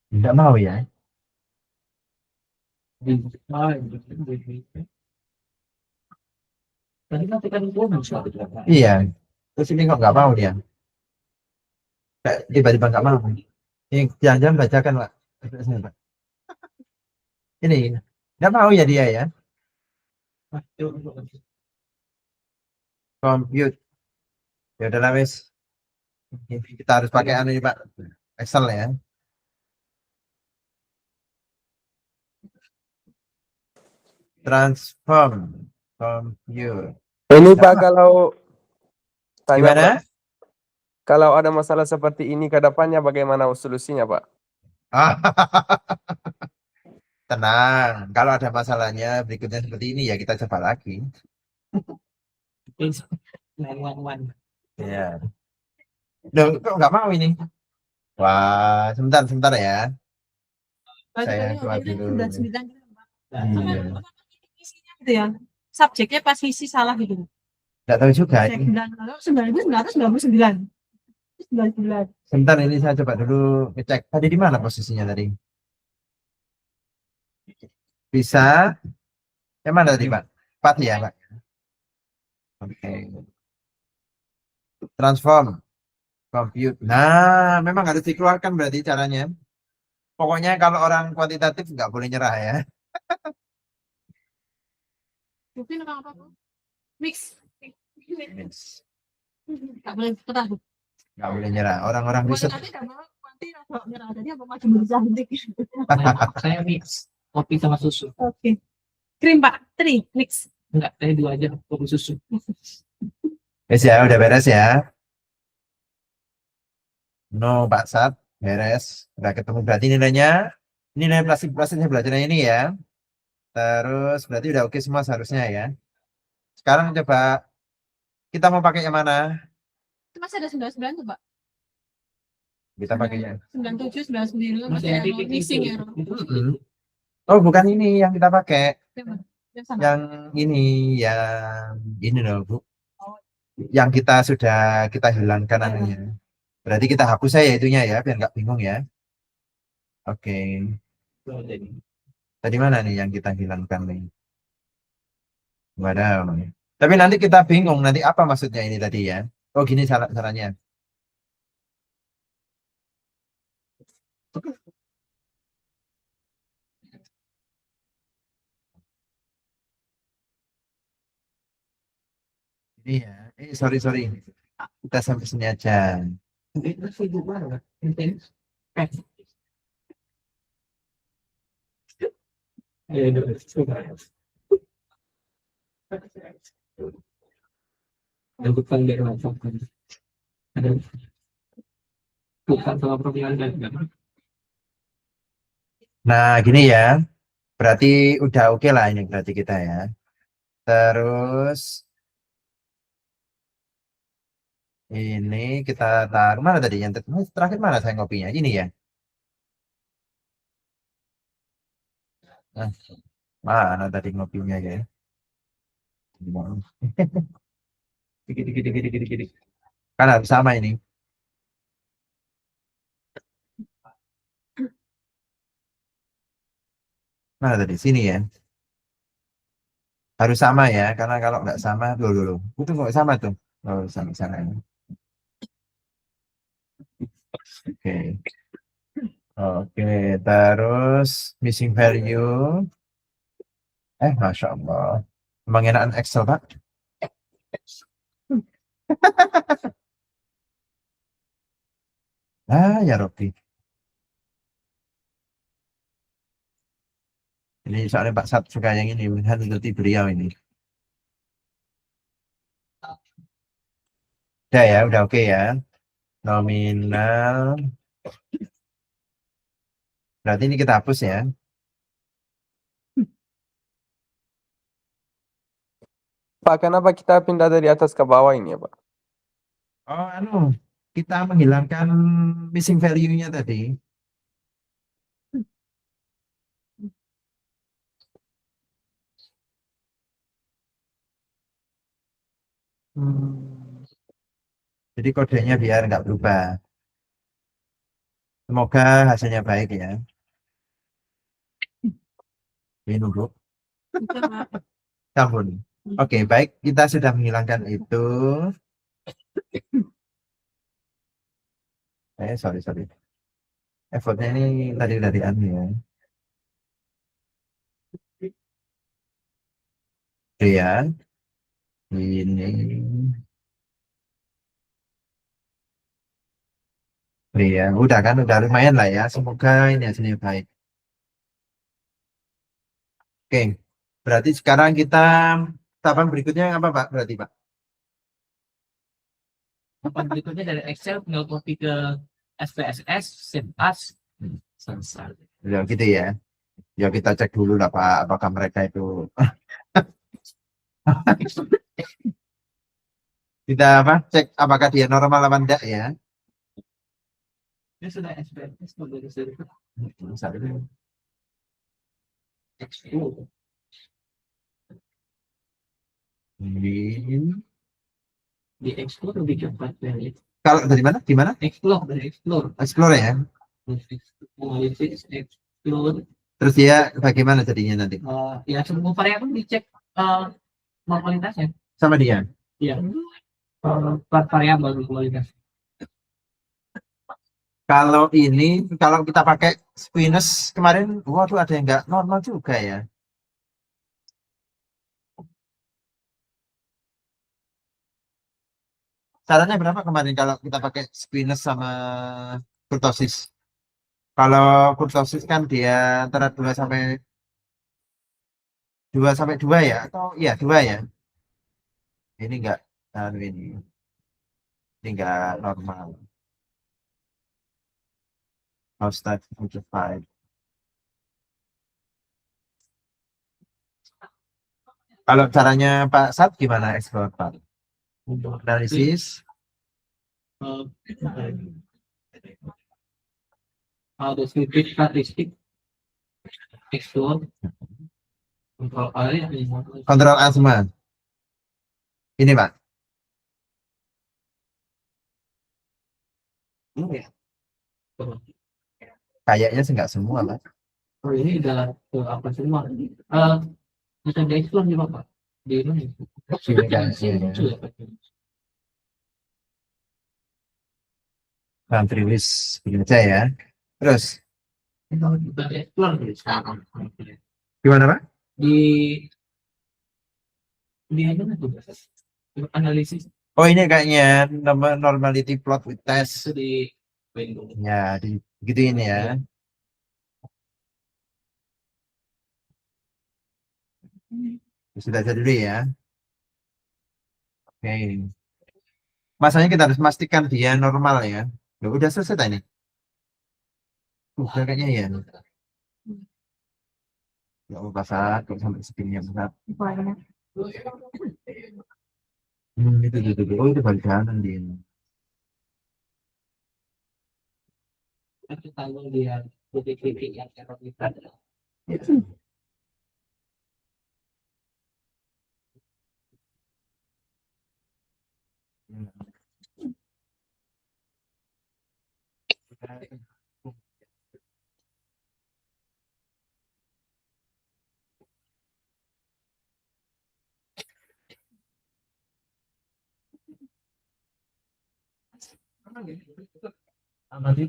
Enggak mau ya? Tadi kan tekan bonus waktu itu. Iya. Terus ini kok nggak mau dia? Kayak tiba-tiba nggak mau. Ini jangan-jangan bacakan Pak. Sini, Pak. Ini nggak mau ya dia ya? Compute. Ya udah wis. Kita harus pakai anu ini Pak. Excel ya. Transform. Compute. Ini Pak, kalau tanya Gimana? Pak, kalau ada masalah seperti ini ke depannya bagaimana solusinya Pak? Tenang, kalau ada masalahnya berikutnya seperti ini ya kita coba lagi. 911. Ya. Loh, kok nggak mau ini? Wah, sebentar ya. Saya keluar dulu. 99 gitu, Pak. Iya. Isinya gitu ya. Subjeknya pas isi salah gitu. Nggak tahu juga. Saya 999. Sebentar ini saya coba dulu ngecek. Tadi di mana posisinya tadi? Bisa. Yang mana tadi Pak? 4 ya Pak? Oke. Transform. Compute. Nah, memang harus dikeluarkan berarti caranya. Pokoknya kalau orang kuantitatif nggak boleh nyerah ya. Mungkin apa tuh? Mix. Nggak boleh pernah. Nggak boleh nyerah. Orang-orang riset. Nanti nggak mau nanti kalau nyerah tadi apa macam berusaha nanti. Saya mix kopi sama susu. Oke. Krim Pak, 3 mix. Enggak, saya 2 aja kopi susu. Wes ya, udah beres ya. No, Pak Sat, beres. Udah ketemu berarti nilainya. Nilai plastik-plastiknya belajarnya ini ya. Terus berarti udah oke semua seharusnya ya. Sekarang coba kita mau pakai yang mana? Itu masih ada 99 tuh Pak. Kita pakai yang 97, 99 Masih masih ada ada titik mixing itu. ya. Hmm. Oh, bukan ini yang kita pakai. Yang sana. Yang ini loh, Bu. Yang kita hilangkan anunya. Berarti kita hapus aja itunya ya, biar nggak bingung ya. Oke. Tadi mana nih yang kita hilangkan nih? Waduh. Tapi nanti kita bingung nanti apa maksudnya ini tadi ya. Oh gini caranya. Ini ya. Sorry. Kita sampai sini aja. Bukan dari lapangan. Ada bukan sama pertanyaan dan Nah gini ya. Berarti udah oke lah ini berarti kita ya. Terus ini kita taruh mana tadi yang terakhir mana saya ngopinya ini ya. Nah, mana tadi ngopinya ya. Dikit. Kan harus sama ini. Mana tadi sini ya. Harus sama ya, karena kalau nggak sama dulu. Itu nggak sama tuh. Oh, sama sana. Oke. Oke, terus missing value. Masya Allah. Emang enakan Excel, Pak? Ah, ya Robi. Ini soalnya Pak Sat suka yang ini, menuruti beliau ini. Udah ya, udah oke ya. Nominal. Berarti ini kita hapus ya. Pak, kenapa kita pindah dari atas ke bawah ini ya, Pak? Oh, kita menghilangkan missing value-nya tadi. Jadi kodenya biar nggak berubah. Semoga hasilnya baik ya. Ini nunggu. Ampun. Oke, baik. Kita sudah menghilangkan itu. Sorry. Effortnya ini tadi dari anu ya. Iya. Ini. Iya, udah lumayan lah ya. Semoga ini hasilnya baik. Oke, berarti sekarang kita tahapan berikutnya apa Pak? Berarti Pak? Tahapan berikutnya dari Excel tinggal copy ke SPSS, save as, selesai. Ya gitu ya. Ya kita cek dulu lah Pak, apakah mereka itu kita apa? Cek apakah dia normal apa enggak ya. Ini sudah SPSS, sudah Misalnya, explore. ini. Di explore lebih cepat dari Kalau dari mana? Gimana? explore, dari explore. Explore ya. Analisis, explore. Terus dia bagaimana jadinya nanti? Ya semua variabel dicek normalitasnya. Sama dia. Iya. Variabel normalitas. Kalau kita pakai Squinus kemarin, waduh ada yang nggak normal juga ya. Caranya berapa kemarin kalau kita pakai Squinus sama kurtosis? Kalau kurtosis kan dia antara 2 sampai 2 ya, atau iya 2 ya. Ini enggak, ini enggak normal. Hostile simplified. Kalau caranya Pak Sat gimana explore Pak? Analisis. Deskriptif statistik, explore, kontrol area, Kontrol A semua. Ini Pak. ini ya. Kayaknya sih enggak semua Pak. Oh ini udah apa semua? Bisa di explore juga Pak. Di ini. Iya, kan, iya. Lucu ya, Pak. Country list begini aja ya. Terus Kalau kita explore di sekarang. gimana Pak? Di apa tuh? Analisis Oh ini kayaknya normality plot with test. itu di window. Ya, gitu ini ya. Sudah jadi dulu ya. Oke. Masanya kita harus pastikan dia normal ya. Loh, udah selesai ini. Udah kayaknya ya. Ya Allah, pasat, kok sampai segini ya pasat. Itu. Oh, itu balik kanan dia. Tapi kalau dia titik-titik yang error kita Nanti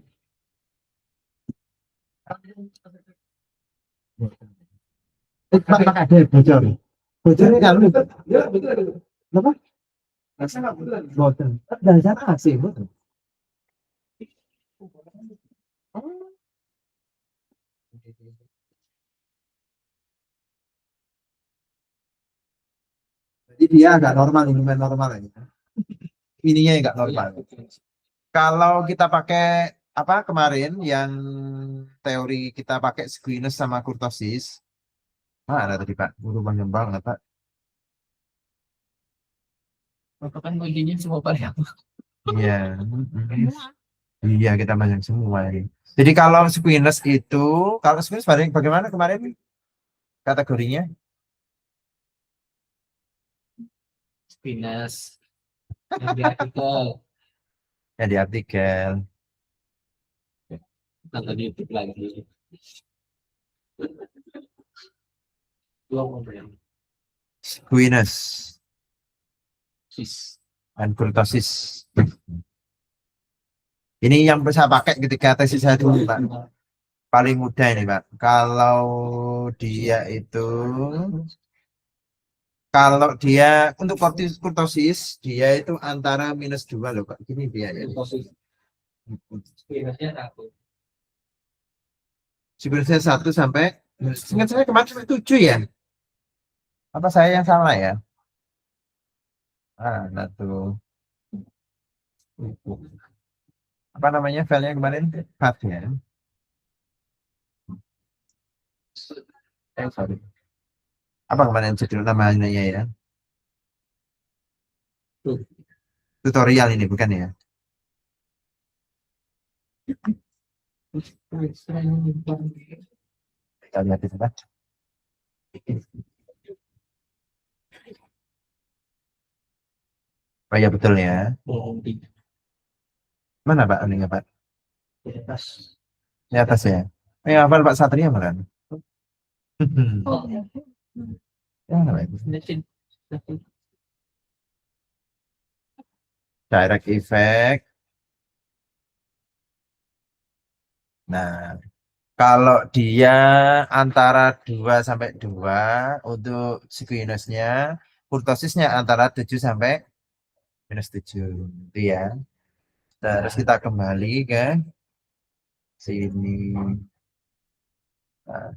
Pak ada bocor. Bocornya kalau ya betul. Apa? Bocor. Dari sana sih betul. Jadi dia nggak normal, lumen normal ya. Ininya nggak normal. Kalau kita pakai apa kemarin yang teori kita pakai squamous sama kurtosis, mana tadi Pak? Panjang banget Pak. Bapak kan kuncinya semua variabel. Iya. Iya kita panjang semua ini. Jadi kalau squamous itu, kalau squamous bagaimana kemarin kategorinya? Venus yang di artikel Yang di artikel. atau di YouTube lagi. Dua yang Squamous sis. dan kurtosis. Ini yang saya pakai ketika tesis saya dulu Pak. Paling mudah ini Pak. Kalau dia untuk kurtosis dia itu antara -2 loh Pak. Gini dia ya. Venusnya satu. Sebenarnya 1 sampai ingat saya kemarin sampai 7 ya. Apa saya yang salah ya? Nah tuh. Apa namanya filenya kemarin? Path ya. Sorry. Apa kemarin judul namanya ya? Tutorial ini bukan ya? Kita lihat itu Pak. Oh ya betul ya. Mana Pak ininya Pak? Di atas. Di atas ya. Hafal Pak Satria mana? Oh, Ya, Pak. Mesin. Direct effect. Nah, kalau dia antara 2 sampai 2 untuk sinusnya, kurtosisnya antara 7 sampai -7 itu ya. Terus kita kembali ke sini. Nah.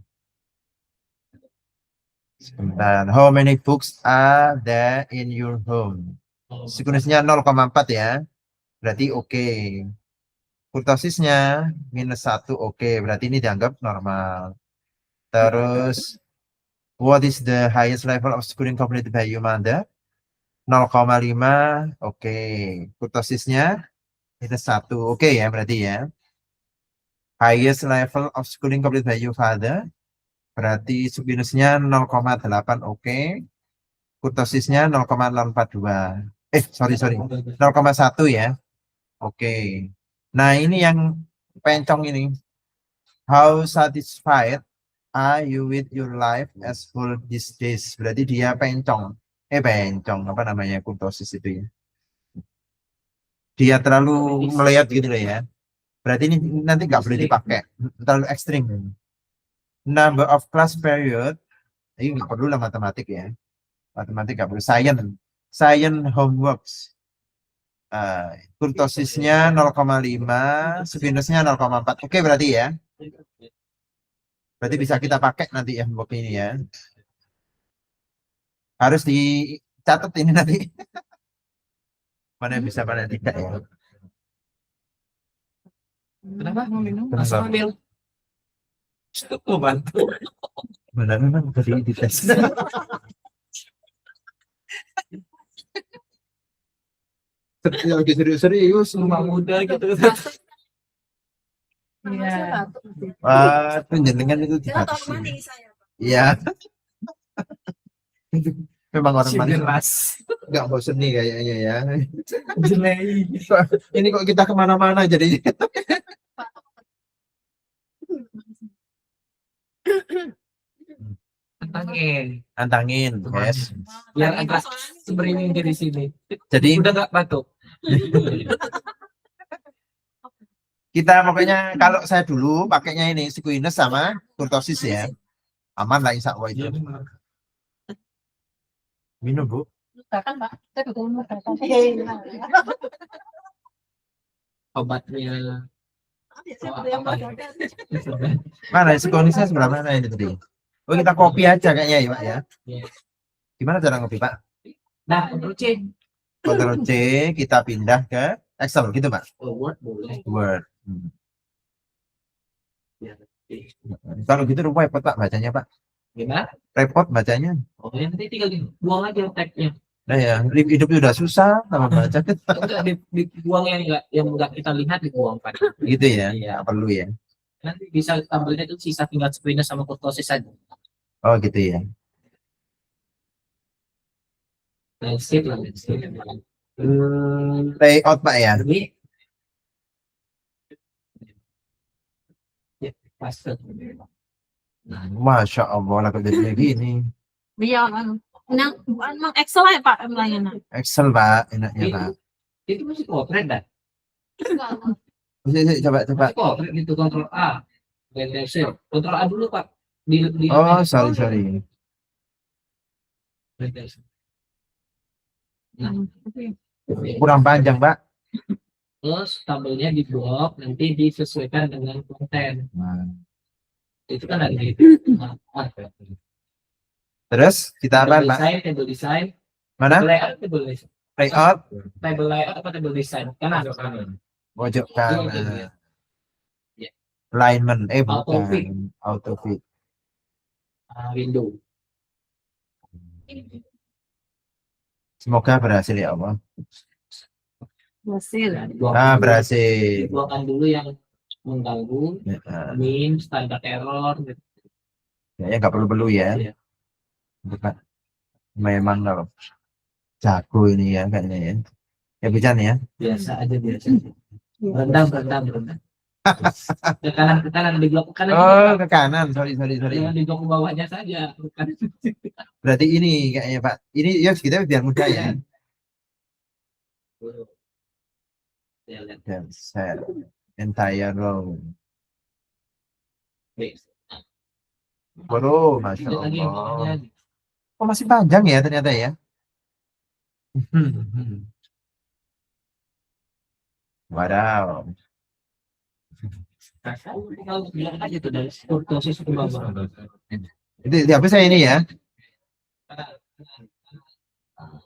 Sebentar. How many books are there in your home? Sinusnya 0,4 ya. Berarti oke. Kurtosisnya -1 oke. Berarti ini dianggap normal. Terus what is the highest level of schooling completed by Yumanda? 0,5 oke. Kurtosisnya -1 oke ya berarti ya. Highest level of schooling completed by your father berarti sinusnya 0,8 oke. Kurtosisnya 0,042. Sorry 0,1 ya. Oke. Nah, ini yang pencong ini. How satisfied are you with your life as whole these days? Berarti dia pencong. Pencong apa namanya kurtosis itu ya. Dia terlalu melihat gitu loh ya. Berarti ini nanti nggak boleh dipakai. Terlalu ekstrim. Number of class period. Ini nggak perlu lah matematik ya. Matematik nggak perlu. Science homeworks. Kurtosisnya 0,5, sinusnya 0,4. Oke berarti ya. Berarti bisa kita pakai nanti ya homework ini ya. Harus dicatat ini nanti. Mana bisa mana tidak ya. Kenapa mau minum? Kenapa? Langsung ambil. Mau bantu. Benar memang tadi dites. Lagi serius-serius Rumah muda gitu. iya. Wah, penjenengan itu Kita tahu dibatasi. kemana ini saya, Pak? Iya. Memang orang manis Jelas. nggak bosen nih kayaknya ya. Jelek. Ini kok kita kemana-mana jadi. Antangin, yes. Biar agak seberingin dari sini. Jadi Udah gak batuk. kita pokoknya kalau saya dulu pakainya ini squamous sama kurtosis ya. Aman lah insya Allah itu. Minum Bu. Bahkan Pak, saya betul bahkan. Obatnya. Mana squamous sebelah mana ini tadi? Oh kita kopi aja kayaknya ya Pak ya. Iya. Gimana cara ngopi Pak? Nah, Ctrl C. Ctrl C, kita pindah ke Excel gitu Pak. Word boleh. Word. Ya. Kalau gitu repot Pak bacanya Pak. Gimana? Repot bacanya. Oh, ya, nanti tinggal buang aja tagnya. Nah ya, hidup udah susah sama baca Enggak dibuang yang enggak kita lihat dibuang Pak. gitu ya. Iya. Nggak perlu ya. Nanti bisa tabelnya itu sisa tinggal screener sama kurtosis saja. Oh gitu ya. Landscape lah, landscape. Layout Pak ya. Ini ya, paste. Nah, Masya Allah, lah jadi kayak gini. Iya, nang emang Excel ya Pak melayana. Excel Pak, enaknya Pak. itu masih potret dah. Coba. Masih potret itu Ctrl A. Ctrl A dulu Pak. Di Oh, sorry. Nah, Kurang panjang Pak. terus tabelnya di blok nanti disesuaikan dengan konten. Nah, Itu kan ada gitu. Nah, terus kita apa Pak? table design, Mana? layout, table design. Layout, Table layout apa table design? Kanan. pojok Iya, kanan. iya. Alignment, Auto fit. bukan. Auto fit. Window. Semoga berhasil ya Allah. Hasil. Berhasil. Buangkan dulu yang mengganggu, Ya, min, standar error, gitu. kayaknya nggak perlu ya. Iya. Bukan. Memang loh. Jago ini ya kayaknya ya. Ya bisa nih ya. Biasa aja biasa. Rendang. Ke kanan di blok kanan. Oh, ke kanan. Sorry. Jangan di blok bawahnya saja. Bukan. Berarti ini kayaknya Pak. Ini ya kita biar mudah ya. Ya, lihat. Dan set entire row. Waduh, Masya Lihat lagi yang bawahnya. Allah. Oh, masih panjang ya ternyata ya. Wadaw. Tinggal bilang aja tuh dari kurtosis ke bawah. Itu apa saya ini ya?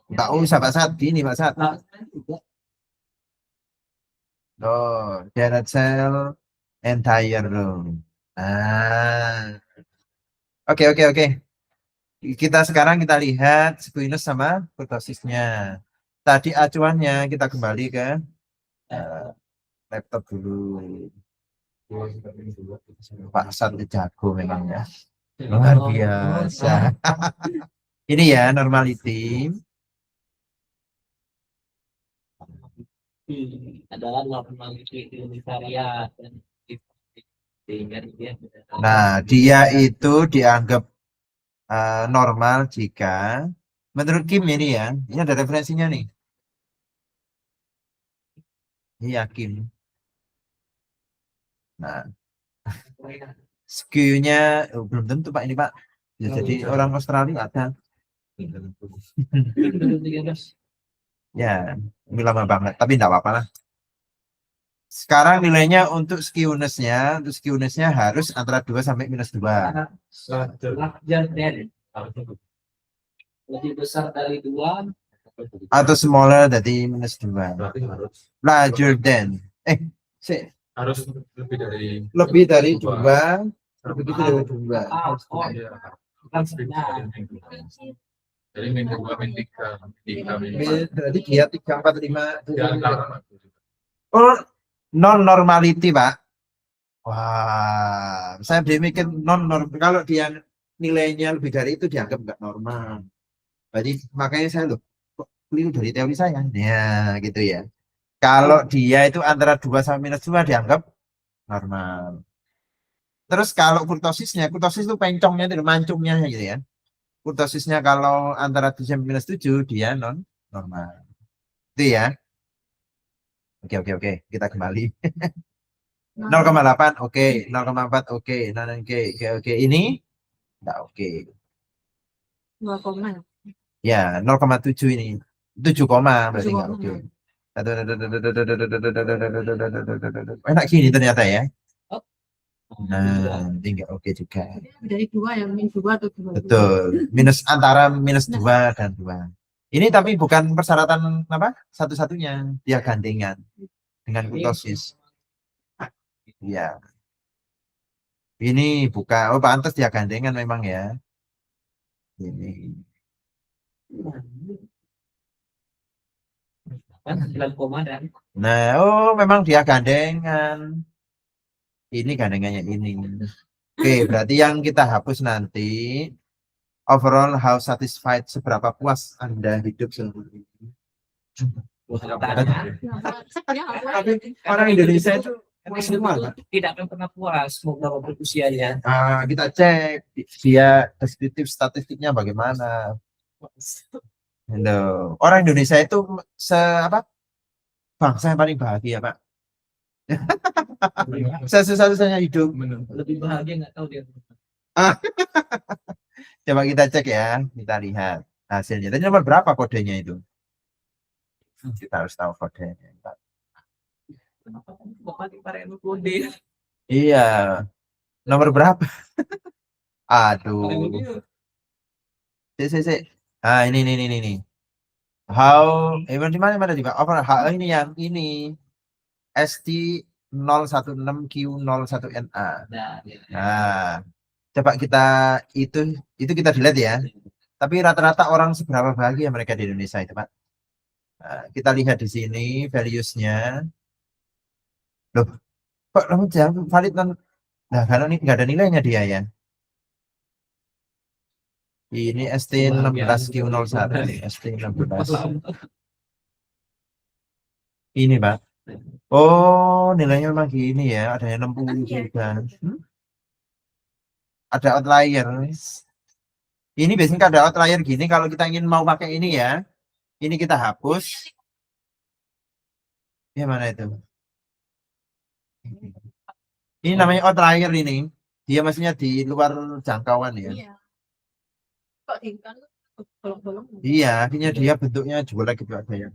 Nggak usah Pak Sat. Gini Pak Sat. Nah, Oh, Janet cell entire row. Oke. Kita sekarang kita lihat squamous sama kurtosisnya. Tadi acuannya kita kembali ke laptop dulu. Pak Sat jago memang ya. Luar biasa. Ini ya normality. adalah normality univariat dan sehingga dia Nah, dia itu dianggap normal jika menurut Kim ini ya, ini ada referensinya nih. Ini yakin. Nah, skew-nya belum tentu Pak ini Pak. Ya, jadi orang Australia ada. Ya, ini lama banget, tapi enggak apa-apa lah. Sekarang nilainya untuk skewness-nya harus antara 2 sampai -2. larger than lebih besar dari 2 Atau smaller dari -2. Larger than. Harus lebih dari Lebih dari 2. Lebih dari 2. bukan sebenarnya. jadi min 2 min 3 min 4 Berarti dia 3, 4, 5. di antara Oh, non-normality, Pak. Wah, saya bikin non-normal. Kalau dia nilainya lebih dari itu dianggap nggak normal. Jadi makanya saya loh, kok keliru dari teori saya. Ya, gitu ya. Kalau dia itu antara 2 sampai -2 dianggap normal. Terus kalau kurtosisnya, kurtosis itu pencongnya itu mancungnya gitu ya. Kurtosisnya kalau antara 7 sampai -7 dia non-normal. Itu ya. Oke. Kita kembali. 0,8 oke, 0,4 oke, oke. Ini enggak oke. 2, Ya, 0,7 ini. 7, berarti enggak oke. Enak gini ternyata ya. Nah, ini enggak oke juga. dari 2 yang min 2 atau 2. Betul. Antara -2 dan 2. Ini tapi bukan persyaratan apa? Satu-satunya dia gandengan dengan kurtosis. Iya. Ini bukan. Oh, pantas dia gandengan memang ya. Ini. Kan 9 koma dan Nah, oh memang dia gandengan. Ini gandengannya ini. Oke, berarti yang kita hapus nanti overall how satisfied, seberapa puas Anda hidup selama ini. Tapi orang Indonesia itu Karena semua, hidup itu tidak akan pernah puas mau berapa usianya. kita cek dia deskriptif statistiknya bagaimana. Loh, orang Indonesia itu apa? Bangsa yang paling bahagia, Pak. Sesusah-susahnya hidup. Lebih bahagia nggak tahu dia. Coba kita cek ya, kita lihat hasilnya. Tadi nomor berapa kodenya itu? Kita harus tahu kodenya. Kenapa bapak dipakai kode? Iya, nomor berapa? Aduh. Sik. Ah, ini. How, di mana juga? Over, ini yang ini. ST 016Q01NA. Nah, coba kita itu kita dilihat ya. Tapi rata-rata orang seberapa bahagia mereka di Indonesia itu, Pak? Nah, kita lihat di sini values-nya. Loh, kok kamu jangan valid non? Nah, karena ini nggak ada nilainya dia ya. Ini ST16Q01 nih, ST16. Ini, Pak. Oh, nilainya memang gini ya, ada yang 60 juga. Ada outlier. Ini biasanya ada outlier gini, kalau kita ingin mau pakai ini ya, ini kita hapus. Ya mana itu? Ini namanya outlier ini. Dia maksudnya di luar jangkauan ya. Iya. Kok tinggal bolong-bolong. Iya, akhirnya dia bentuknya jelek gitu ada ya.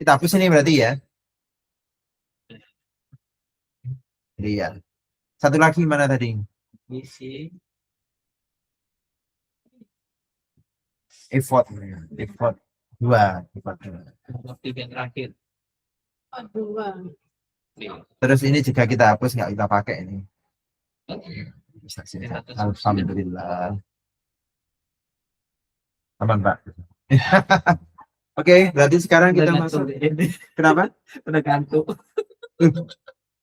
Kita hapus ini berarti ya. Iya. Satu lagi mana tadi? Misi Effort dua. waktu yang terakhir. Dua. Terus ini juga kita hapus, nggak kita pakai ini. Alhamdulillah. Aman, Pak. Oke, berarti sekarang kita masuk. Kenapa? Udah gantung.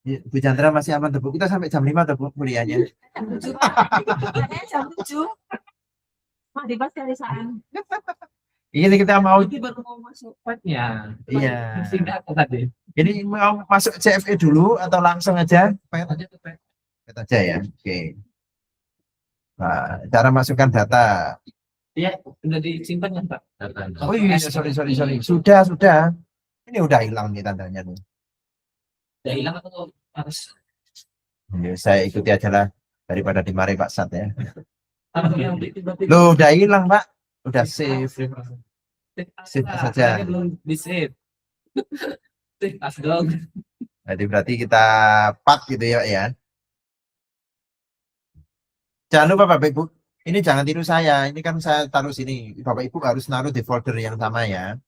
Bu Chandra masih aman tuh, Bu. Kita sampai jam 5 tuh, Bu, kuliahnya. Jam 7. Mak di pas kali saan. Ini kita mau, Ini baru mau masuk partnya. iya. Masih data tadi. Ini mau masuk CFE dulu atau langsung aja? Pet aja tuh pet. Pet aja ya. Oke. Nah, cara masukkan data. Iya, udah disimpan kan Pak? Oh iya, sorry. Sudah. Ini udah hilang nih tandanya nih. Udah hilang atau harus? Ya, saya ikuti aja lah daripada dimarahi Pak Sat ya. Yang tiba-tiba Loh, udah hilang, Pak. Udah save. Save saja. Belum di save. Save as dong. Jadi berarti kita pat gitu ya. Jangan lupa Bapak Ibu, ini jangan tiru saya. Ini kan saya taruh sini. Bapak Ibu harus naruh di folder yang sama ya.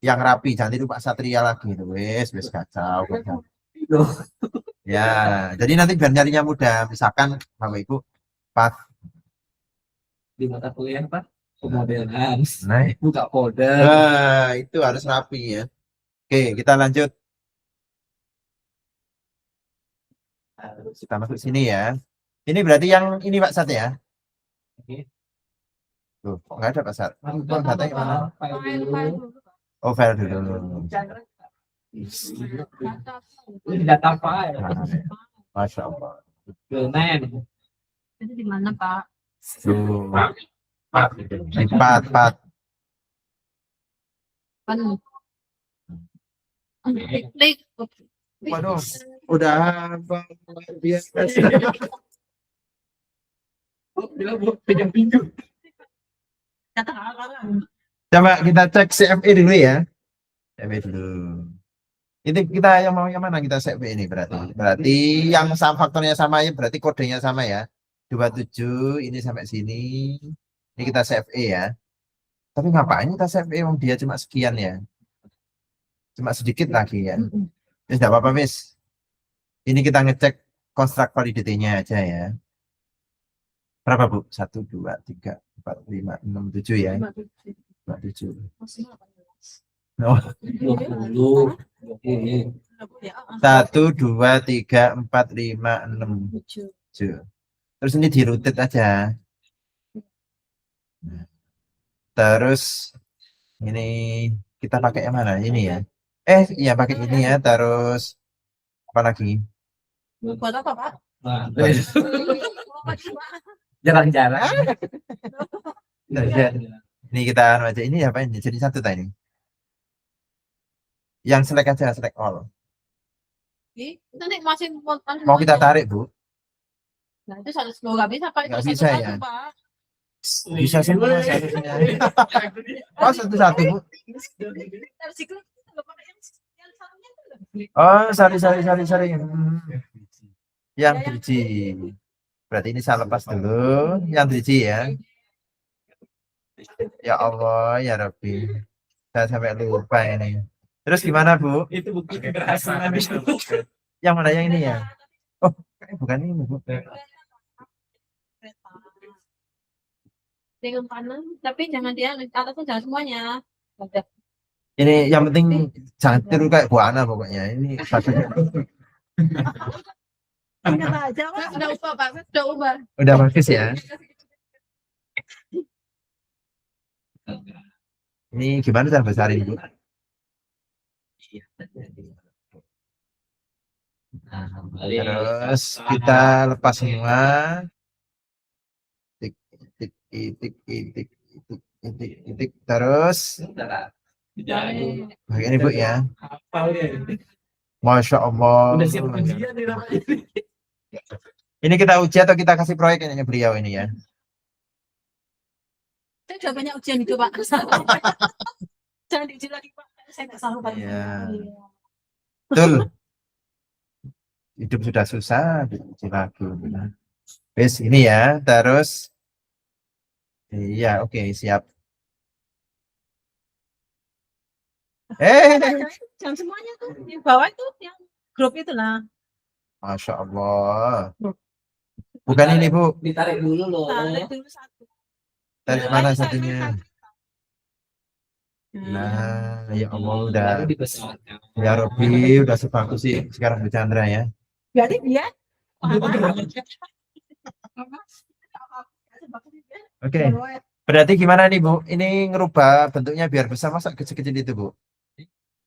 Yang rapi, jangan tiru Pak Satria lagi. Wes kacau. Loh. Ya, jadi nanti biar nyarinya mudah. Misalkan Bapak Ibu pat. Di mata kuliah Pak, pemodelan. Nah, Buka folder. itu harus rapi ya. Oke, kita lanjut. Kita masuk sini ya. Ini berarti yang ini Pak Sat ya. Tuh, kok nggak ada Pak Sat? Kok datanya mana? Oh, file dulu. Ini data file. Masya Allah. Domain. Itu di mana, Pak? Tuh. Pat. Klik. Waduh, udah luar biasa. Pinjam pinjam. Coba kita cek CFE dulu ya. CFE dulu. Ini kita yang mau yang mana kita CFE ini berarti? Berarti yang sama faktornya sama ya, berarti kodenya sama ya. 27 ini sampai sini. Ini kita CFE ya. Tapi ngapain kita save dia cuma sekian ya? Cuma sedikit lagi ya. Wis enggak apa-apa wis. Ini kita ngecek construct validity-nya aja ya. Berapa Bu? 1, 2, 3, 4, 5, 6, 7 ya. 7. Oh, 20, 20. 1, 2, 3, 4, 5, 6, 7. Terus ini di rotate aja. Nah, terus ini kita pakai yang mana? Ini ya. Iya pakai ini ya. Terus apa lagi? Buat apa, Pak? Nah, jarang-jarang. Nah, ya. Ini kita aja ini apa ini? Jadi satu tadi. Yang select aja, select all. Itu nih masih Mau kita tarik Bu? Nah, itu harus nggak bisa Pak. Nggak Itu bisa satu-satu, ya? Pak. Bisa semua seharusnya. Oh satu-satu Bu. Harus ikut, nggak pakai yang satunya itu loh. Oh sorry. Yang biji. Berarti ini saya lepas dulu. Yang biji ya. Ya Allah ya Rabbi. Saya sampai lupa ini. Terus gimana Bu? Itu bukti keberhasilan itu. Yang mana yang ini ya? Oh bukan ini Bu. Dengan kanan, tapi jangan dia atasnya jangan semuanya. Udah. Ini yang penting jangan tiru kayak Bu Ana pokoknya. Ini bagus. Ingat aja, Pak. Sudah ubah, Pak. Sudah ubah. Udah bagus ya. Ini gimana cara besarin Bu? Terus kita lepas semua. Titik. Terus bagian ini Bu ya. Hafal ya. Masya Allah. Udah siap ujian nih namanya. Ini kita uji atau kita kasih proyek ini beliau ini ya? Saya udah banyak ujian itu, Pak. Jangan diuji lagi, Pak. Saya nggak sanggup, Pak. Iya. Betul. Hidup sudah susah, diuji lagi. Wes ini ya, terus iya, oke, siap. Jangan semuanya tuh. Yang bawah itu, yang grup itu lah. Masya Allah. Bukan ini Bu, Ditarik dulu loh. Tarik dulu satu. dari mana satunya? Nah, ya Allah udah. Baru dibesarkan. Ya Robby, udah sebagus sih sekarang Bu Chandra ya. Berarti dia. Oke, berarti gimana nih Bu? Ini ngerubah bentuknya biar besar, masa kecil-kecil itu Bu?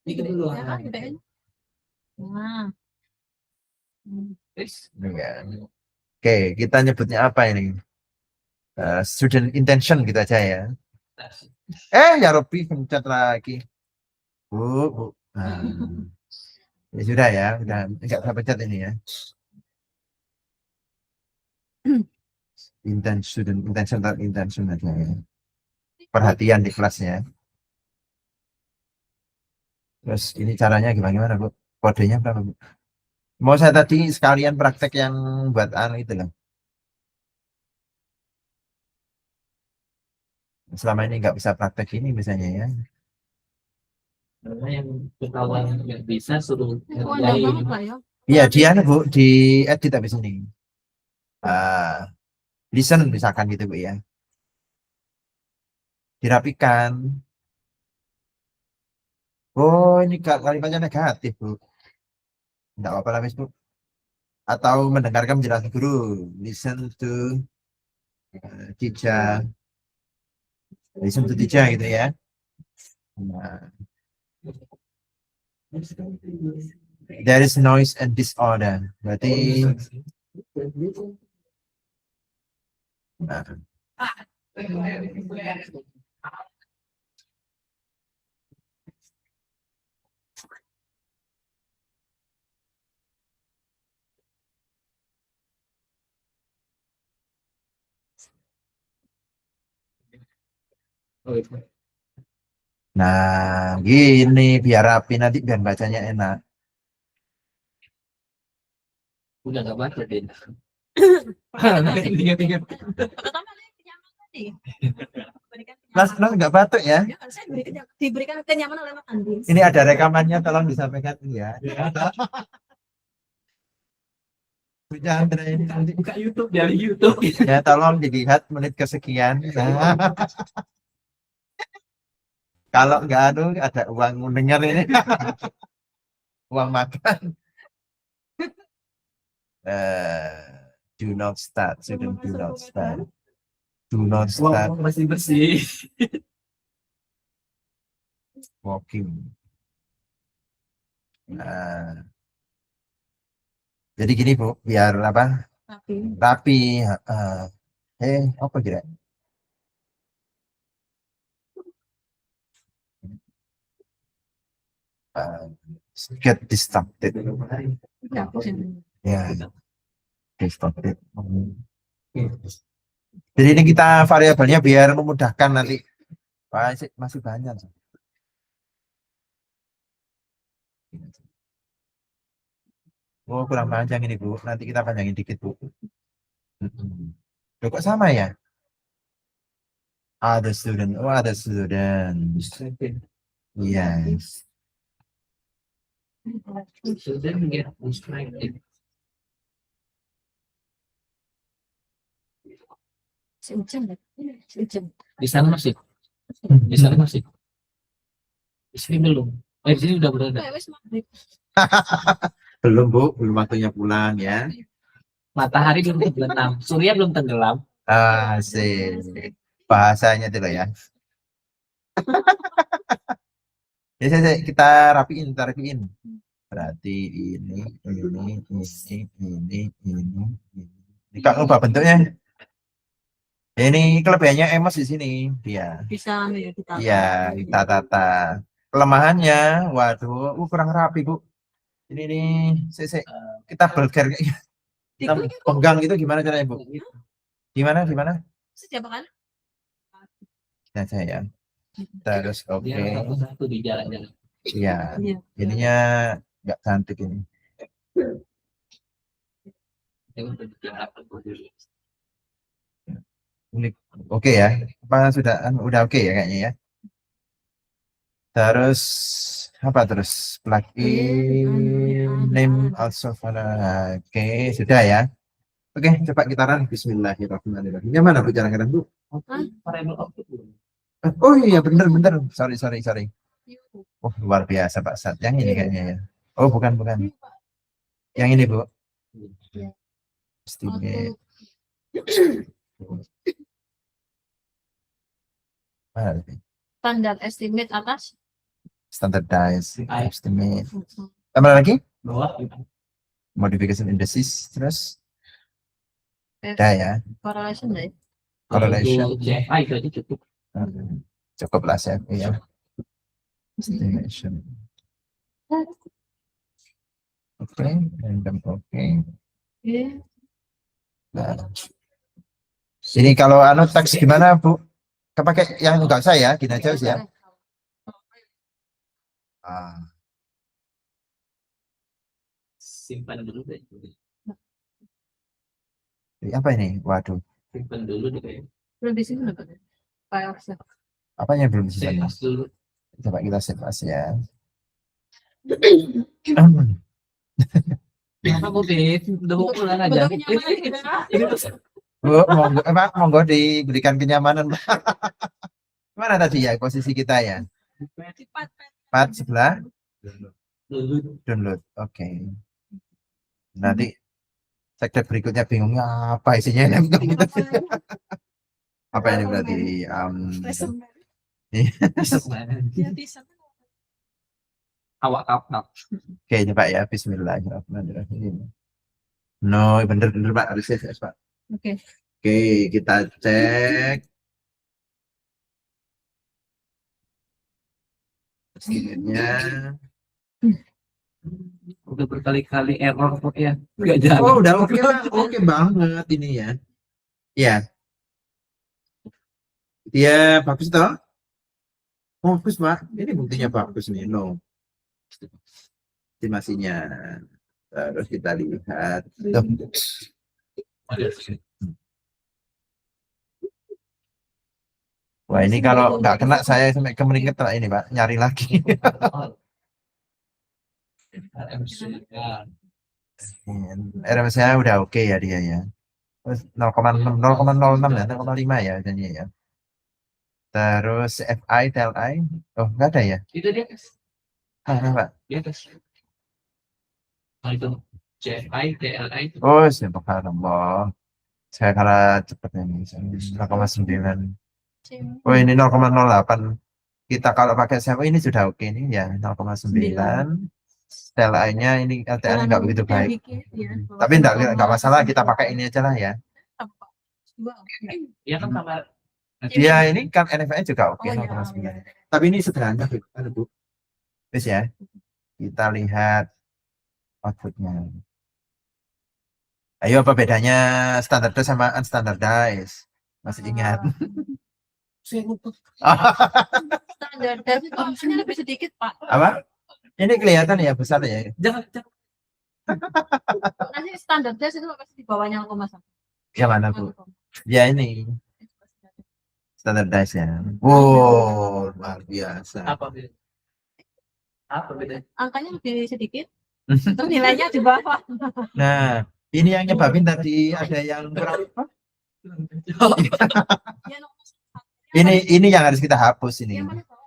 Dikit dulu. Ya kan, gedein. Nah. Ini kan. Oke, kita nyebutnya apa ini? Student intention gitu aja ya. Ya Robby pencet lagi. Bu. Nah. Ya sudah ya, udah enggak usah pencet ini ya. Student intention aja ya. Perhatian di kelasnya. Terus ini caranya gimana Bu? Kodenya berapa Bu? Mau saya tadi sekalian praktek yang buat itu loh. Selama ini nggak bisa praktek ini misalnya ya. Karena yang ketahuan nggak bisa suruh Oh, ada ngerjain. banget lah ya. Iya dia Bu di edit habis ini. Listen misalkan gitu Bu ya. Dirapikan. Oh ini kalimatnya negatif Bu. Enggak apa-apa lah Miss, Bu. Atau mendengarkan penjelasan guru. Listen to teacher. Listen to teacher gitu ya. Nah. There is noise and disorder. Berarti nah, Oh, itu. nah, gini biar rapi nanti biar bacanya enak. Udah nggak baca deh. Pertama lagi pinjaman tadi. Berikan Mas nggak batuk ya? Ya kan saya diberikan kenyamanan lewat Andi. Ini ada rekamannya, tolong disampaikan ya. Bu Chandra ini nanti Buka YouTube dari YouTube. ya, tolong dilihat menit kesekian. Nah, kalau nggak ada uang dengar ini, uang makan. Do not start, student, do not start. Do not start Wow, masih bersih. walking. Nah, jadi gini Bu, biar apa? Tapi Rapi. Apa kira? Get distracted. ya, aku sih. Ya, distracted. Jadi ini kita variabelnya biar memudahkan nanti. Wah, masih banyak. Oh, kurang panjang ini Bu. Nanti kita panjangin dikit Bu. Loh, kok sama ya? Ada student. Oh, ada student. Yes. Sudah get distracted. Sejam deh. Sejam. Di sana masih. Di sana masih. Di sini belum. Di sini udah berada. Wes maghrib. Belum Bu, belum waktunya pulang ya. Matahari belum tenggelam. Surya belum tenggelam. Asik. Bahasanya itu loh ya. Ya, kita rapiin. Berarti ini. Kalau ubah bentuknya. Ini kelebihannya Emos di sini dia. Bisa ya kita. Iya, kita tata. Kelemahannya, waduh, kurang rapi Bu. Ini nih, kita berger, kita pegang itu gimana caranya Bu? Gimana? Sejam kan? Nah, saya. Terus oke. Dia satu di jalan-jalan. Iya, Iya. ininya nggak cantik ini. Oke ya, apa udah oke ya kayaknya ya. Terus apa terus plugin name also oke, sudah ya. Oke, coba kita run. Bismillahirrahmanirrahim. Yang mana Bu cara Bu? Variable output belum. Oh iya bener. Sorry. Oh luar biasa Pak Sat. Yang ini kayaknya ya. Oh bukan. Yang ini Bu. Estimate. Standar estimate atas. Standardized estimate. Tambah lagi? Bawah. Modification indices terus. Udah ya. Correlation deh. Correlation. CFI itu aja cukup. Cukup lah ya. Estimation. Oke, random oke. Nah. Ini kalau teks gimana Bu? Kepakai yang enggak usah ya, gini aja ya. Simpan dulu deh. Ini apa ini? Waduh. Simpan dulu deh. Belum di sini dapat. File. Apa yang belum bisa? Save as dulu. Coba kita save as ya. Kenapa Bu Beb? Udah mau pulang aja. Bu, monggo diberikan kenyamanan. Mana tadi ya posisi kita ya? Part sebelah download. Oke. Nanti segmen berikutnya bingungnya apa isinya ini. Apa ini berarti? Awak kapal. Oke, coba ya. Bismillahirrahmanirrahim. No, bener Pak, harus save Pak. Oke. Oke, kita cek. Estimate-nya. Udah berkali-kali error kok ya. Enggak jalan. Oh, udah oke banget ini ya. Ya. Dia bagus toh? Bagus Pak. Ini buktinya bagus nih. No. Estimasinya. Terus kita lihat. Tuh. Wah ini kalau nggak kena saya sampai kemeringet lah ini Pak, nyari lagi. RMS-nya udah oke ya dia ya. Terus 0,6, 0,06 ya, 0,5 ya jadinya ya. Terus FI, TLI, oh nggak ada ya? Itu dia tes. Pak. Dia tes. Nah, itu CFI, TLI itu. Oh, subhanallah. Saya kalah cepet ini, 0,9. Oh ini 0,08. Kita kalau pakai SMA ini sudah oke nih ya, 0,9. TLI-nya ini LTL-nya nggak begitu baik. Tapi nggak masalah, kita pakai ini aja lah ya. Iya kan sama. Dia ini kan NFI juga oke, Oh, iya. 0,9. Tapi ini sederhana, Bu. Terus ya, kita lihat outputnya. Ayo, apa bedanya standardized sama unstandardized? Masih ingat? Saya lupa. Standar dari opsinya lebih sedikit Pak. Apa? Ini kelihatan ya besar ya. Jangan. Nanti standar tes itu pasti di bawahnya 0,1. Yang mana Bu? Ya ini standardized ya. Wow, luar biasa. Apa beda? Apa beda? Angkanya lebih sedikit. Terus nilainya di bawah. Nah, ini yang nyebabin tadi ada yang kurang apa? Ya, nomor Ini yang harus kita hapus ini. yang mana Pak?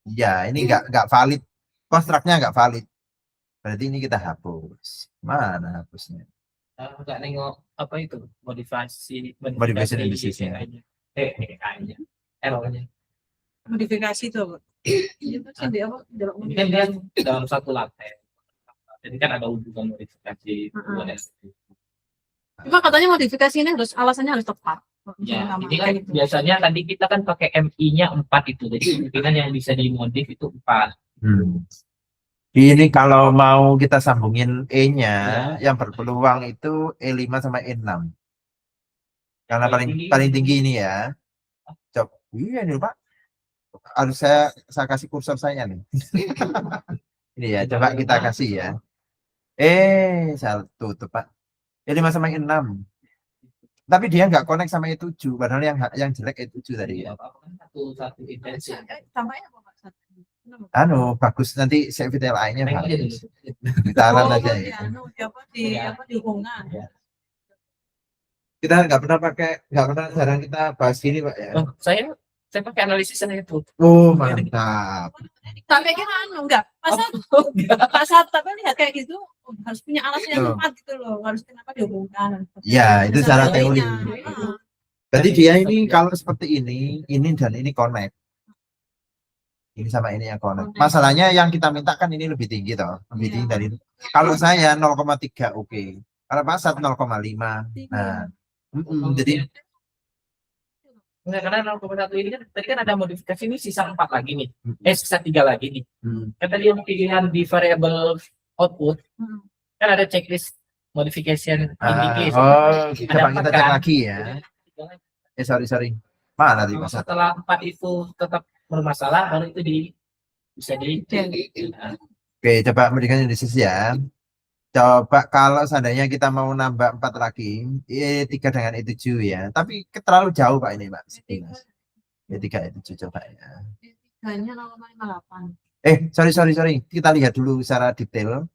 Ya, ini nggak valid. Kontraknya nggak valid. Berarti ini kita hapus. Mana hapusnya? Nggak nengok apa itu modifikasi Modification indices-nya. DKI-nya. DKI-nya. Error-nya. Modifikasi itu Pak. Itu sih dia apa? Ini kan dia dalam satu lantai. Jadi kan ada hubungan modifikasi. Cuma katanya modifikasi ini harus alasannya harus tepat. Ya, Sama, ini kan kayak gitu. biasanya tadi kita kan pakai MI-nya 4 itu. Jadi kemungkinan yang bisa dimodif itu 4. Ini kalau mau kita sambungin E-nya, yang berpeluang itu E5 sama E6. Karena paling tinggi ini ya. Coba, iya nih Pak. Harus saya kasih kursor saya nih. Ini ya, coba kita kasih ya. Saya tutup Pak. E5 sama E6. Tapi dia nggak connect sama E7, padahal yang jelek E7 tadi ya. Satu intensi. Tambahnya apa Pak? Satu. Bagus nanti save TLI-nya Tengok aja bagus. dulu. Gitaran Oh, aja di ya. anu, di hubungan. Kita nggak pernah jarang kita bahas gini Pak ya. Oh, saya pakai analisis itu. Oh mantap. Tapi kira anu enggak. Pasal tapi lihat kayak gitu harus punya alasan yang tepat gitu loh. Harus kenapa dihubungkan. Ya itu cara teori. Heeh. Berarti dia ini kalau seperti ini dan ini connect. Ini sama ini yang connect. Masalahnya yang kita minta kan ini lebih tinggi toh, lebih tinggi dari. Kalau saya 0,3 oke. Kalau Pasat 0,5. Nah, jadi Enggak, karena 0,1 ini kan tadi kan ada modifikasi ini sisa 4 lagi nih. Sisa 3 lagi nih. Kan tadi yang pilihan di variable output kan ada checklist modification indication. coba kita cek lagi ya. Sorry. Mana tadi Pasat? Setelah 4 itu tetap bermasalah baru itu bisa di Oke, coba modifikasi indices ya. Coba kalau seandainya kita mau nambah 4 lagi, E3 dengan E7 ya. Tapi terlalu jauh Pak ini Pak. E3 E7 coba ya. Hanya 0,58. Sorry. Kita lihat dulu secara detail.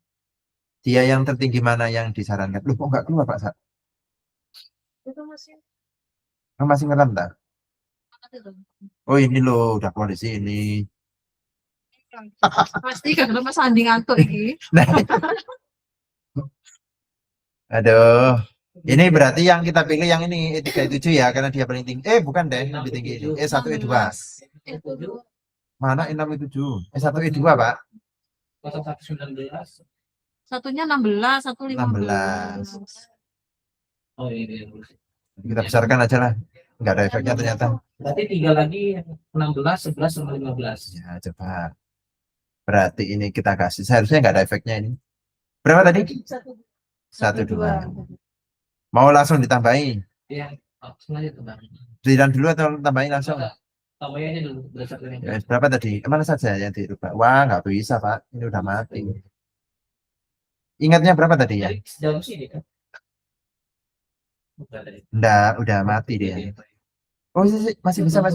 Dia yang tertinggi mana yang disarankan. Loh, kok nggak keluar Pak Sat? Itu Masih ngeram tak? itu. Oh ini loh, udah keluar di sini. Pasti kan Mas Andi ngantuk iki. Aduh. Ini berarti yang kita pilih yang ini E3 E7 ya, karena dia paling tinggi. Bukan deh, lebih tinggi ini. E1 E2. Mana E6 E7? E1 E2 Pak. 119. Satunya 16, satu 16. Oh ini. Kita besarkan aja lah. Nggak ada efeknya ternyata. Berarti 3 lagi 16, 11 sama 15. Ya, coba. Berarti ini kita kasih. Seharusnya nggak ada efeknya ini. Berapa tadi? 1, 2. Mau langsung ditambahin? Iya, sengaja tuh Bang. Dilihat dulu atau tambahin langsung? Tambahin aja dulu berdasarkan yang Ya, berapa tadi? Mana saja yang dirubah? Wah, nggak bisa Pak. Ini udah mati. Ingatnya berapa tadi ya? dari sejauh sini kan. Bukan tadi. Udah mati dia. Oh, masih bisa.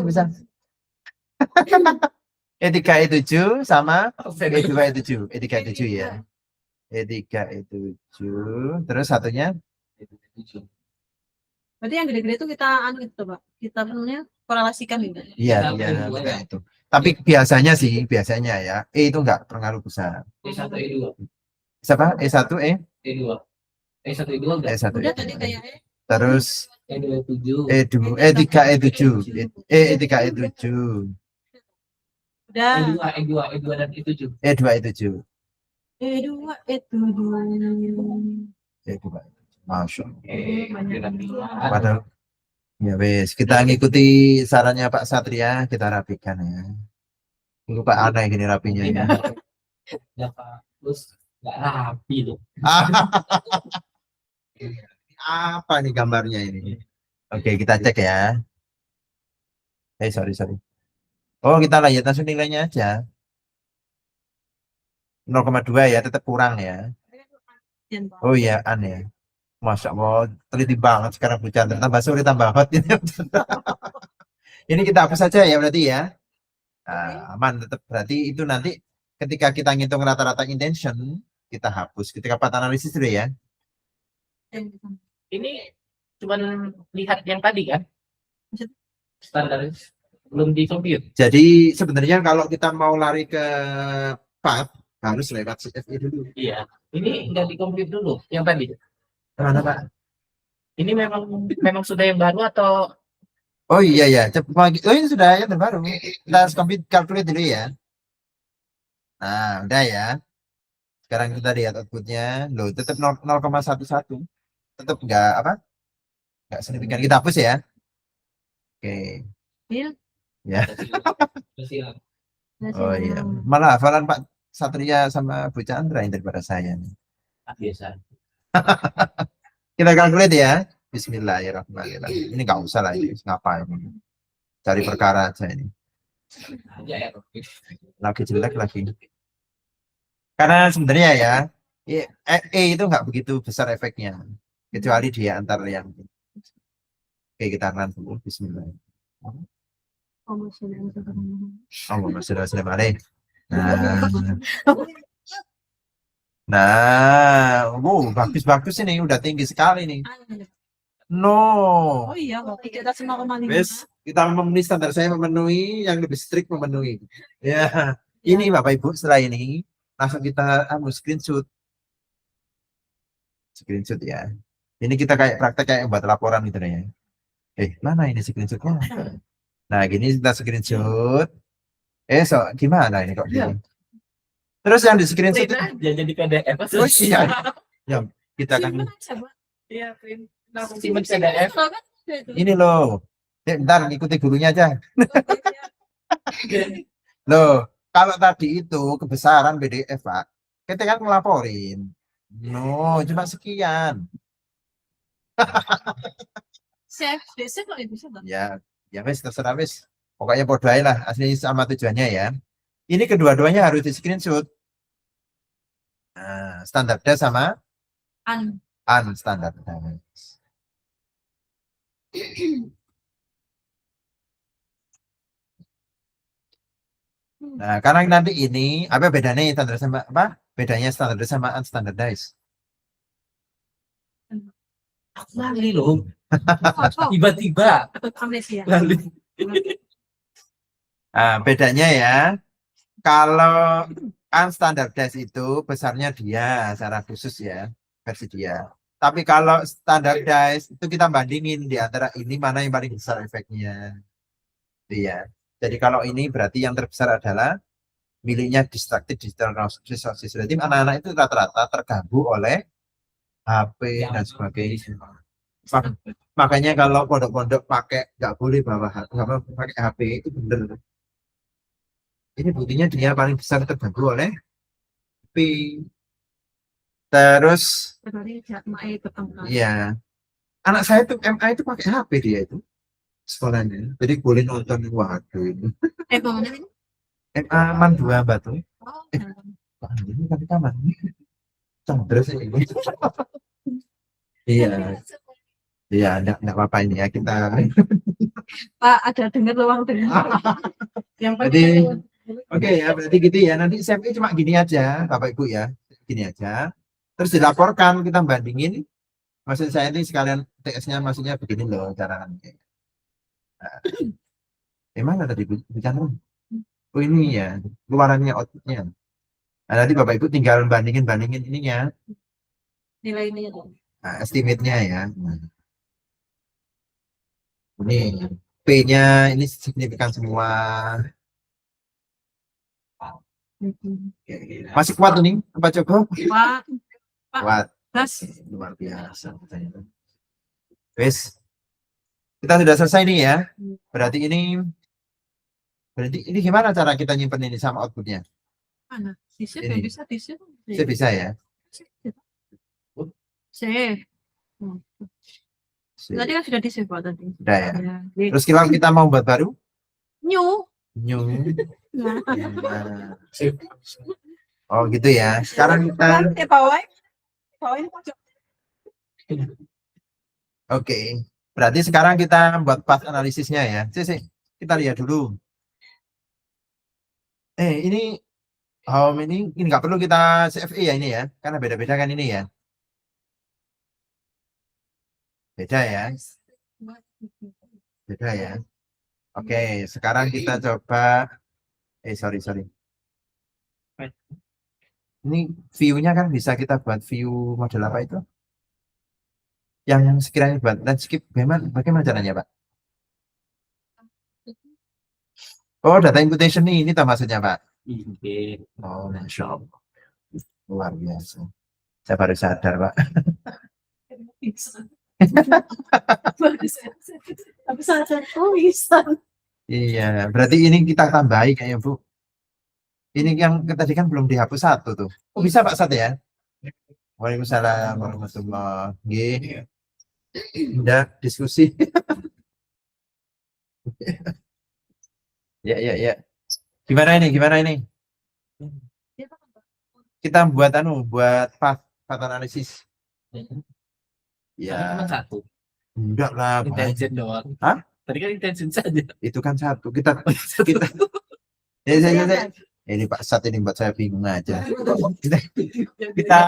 E3 E7 sama E2 E7. E3 E7 ya. E3 E7. Terus satunya Berarti yang gede-gede itu kita anu itu Pak. Kita namanya korelasikan gitu. iya Satu, iya E2 ya. itu. Tapi biasanya ya E itu enggak pengaruh besar. E1, E2, Siapa? E1 E2. E1, E2 udah. E1 Udah E2. tadi kayak Terus E2, E7. E2 E3 E7. E3 E7. udah E2 dan E7. E2 E7. dua itu E2. Masya Allah. Banyak. Padahal ya wes kita ngikuti sarannya Pak Satria, kita rapikan ya. Ini Pak aneh gini rapinya ya. Ya Pak, terus nggak rapi loh. Apa nih gambarnya ini? Oke, kita cek ya. Sorry. Oh, kita lihat langsung nilainya aja. 0,2 ya, tetap kurang ya. Oh iya, aneh. Masya Allah, teliti banget sekarang Bu Chandra. Tambah sore, tambah hot. Ini kita hapus saja ya berarti ya. Nah, aman tetap. Berarti itu nanti ketika kita ngitung rata-rata intention, kita hapus. Ketika part analisis dulu ya. Ini cuman lihat yang tadi kan? Standar belum di compute. Jadi sebenarnya kalau kita mau lari ke part, harus lewat CFE dulu. Iya. Ini nggak di compute dulu yang tadi. Mana Pak? Ini memang sudah yang baru atau Oh iya ya, oh ini sudah yang terbaru. Kita harus calculate dulu ya. Nah, udah ya. Sekarang kita lihat outputnya. Loh, tetap 0,11. Tetap enggak apa? Enggak signifikan. Kita hapus ya. Oke. Iya. Ya. Silang. Oh iya. Malah hafalan Pak Satria sama Bu Chandra yang daripada saya nih. Biasa. Kita calculate ya. Bismillahirrahmanirrahim. Ini nggak usah lah ini. Ngapain? Cari perkara aja ini. Aja ya. Lagi jelek lagi. Karena sebenarnya ya, itu nggak begitu besar efeknya. Kecuali dia antar yang. Oke, kita run dulu. Bismillah. Allahumma sholli ala sayyidina Nah, bagus-bagus ini udah tinggi sekali nih. No, Oh iya, Pak. Di atas 0,5. wes kita memenuhi standar saya memenuhi yang lebih strict memenuhi. Ya, ini Bapak Ibu setelah ini langsung kita screenshot ya. Ini kita kayak praktek kayak buat laporan gitu ya. Mana ini screenshotnya? Nah, gini kita screenshot. So gimana ini kok gini? Terus yang di screenshot itu Dia jadi PDF. oh iya. Ya, kita kan Simpen aja, Pak. Iya, print. Simpen PDF. ini loh. Bentar ngikuti gurunya aja. Loh, kalau tadi itu kebesaran PDF, Pak. Kita kan ngelaporin. No, cuma sekian. Save kok bisa, Pak. Ya wes terserah wes. Pokoknya bodoh aja lah, asli sama tujuannya ya. Ini kedua-duanya harus di screenshot. Nah, standarnya sama unstandardized. Nah, karena nanti ini apa bedanya standar sama apa? Bedanya standar sama unstandardized. Lali loh. Oh, Tiba-tiba. amnesia. Lali. Nah, bedanya ya. Kalau unstandardized itu besarnya dia secara khusus ya, versi dia. Tapi kalau standardized itu kita bandingin di antara ini mana yang paling besar efeknya. Iya. Jadi kalau ini berarti yang terbesar adalah miliknya Distracted Digital Resources. Berarti anak-anak itu rata-rata terganggu oleh HP dan sebagainya. Makanya kalau pondok-pondok pakai nggak boleh bawa HP, nggak boleh pakai HP itu benar. Ini buktinya dia paling besar terganggu oleh HP. Terus, iya, anak saya tuh MA itu pakai HP dia itu sekolahnya. Jadi boleh nonton waduh ini. Kemana ini? MA Man 2 Batu. Oh, Ini kan taman. Chandra sih ini. Iya, iya, enggak apa-apa ini ya kita. Pak, ada dengar ruang dengar. Yang Jadi, penting oke ya, berarti gitu ya. Nanti SMP cuma gini aja, Bapak Ibu ya. Gini aja. Terus dilaporkan, kita bandingin. Maksud saya ini sekalian TS-nya maksudnya begini loh cara. Mana tadi bicara? Oh ini ya, keluarannya outputnya. Nah, nanti Bapak Ibu tinggal bandingin ininya, nilainya tuh. nah, estimate-nya ya. Nah, ini P-nya ini signifikan semua. Masih kuat nih, apa coba? Pak, Kuat, gas. luar biasa. Wes, kita sudah selesai nih ya. Berarti ini gimana cara kita nyimpen ini sama outputnya? Mana? Disip Ini. yang bisa disip. Saya bisa ya. C. Tadi kan sudah disip Pak tadi. Sudah ya. Ya. Di- Terus kalau kita mau buat baru, New. new. Nah. Nah. Oh gitu ya. Sekarang kita Bawain. Bawain pojok. oke. Berarti sekarang kita buat path analisisnya ya. Kita lihat dulu. Ini home ini nggak perlu kita CFE ya ini ya. Karena beda-beda kan ini ya. Beda ya. Beda ya. Oke, sekarang kita coba sorry. Ini view-nya kan bisa kita buat view model apa itu? Yang sekiranya buat landscape bagaimana caranya, Pak? Oh, data imputation ini tak maksudnya, Pak. Oke. Oh, Masya Allah. Luar biasa. Saya baru sadar, Pak. Tapi saya tulisan. Iya, berarti ini kita tambahi kayaknya, Bu. Ini yang tadi kan belum dihapus satu tuh. Oh, bisa Pak Sat ya? Waalaikumsalam warahmatullahi wabarakatuh. Udah diskusi. Ya. Gimana ini? Kita buat path analisis. Cuma Ya, satu. enggak lah, Pak. Intention doang. Hah? Tadi kan intention saja. Itu kan satu. Kita ini Pak Sat ini buat saya bingung aja. Kita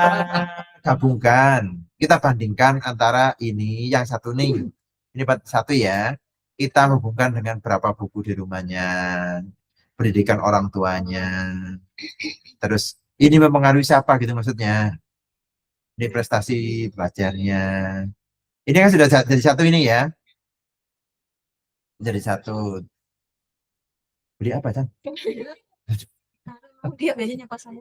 gabungkan, kita bandingkan antara ini yang satu nih. Ini satu ya. Kita hubungkan dengan berapa buku di rumahnya, pendidikan orang tuanya. Terus ini mempengaruhi siapa gitu maksudnya. Ini prestasi pelajarnya. Ini kan sudah jadi satu ini ya. Jadi satu. Beli apa, Chan? Dia biasanya pas saya.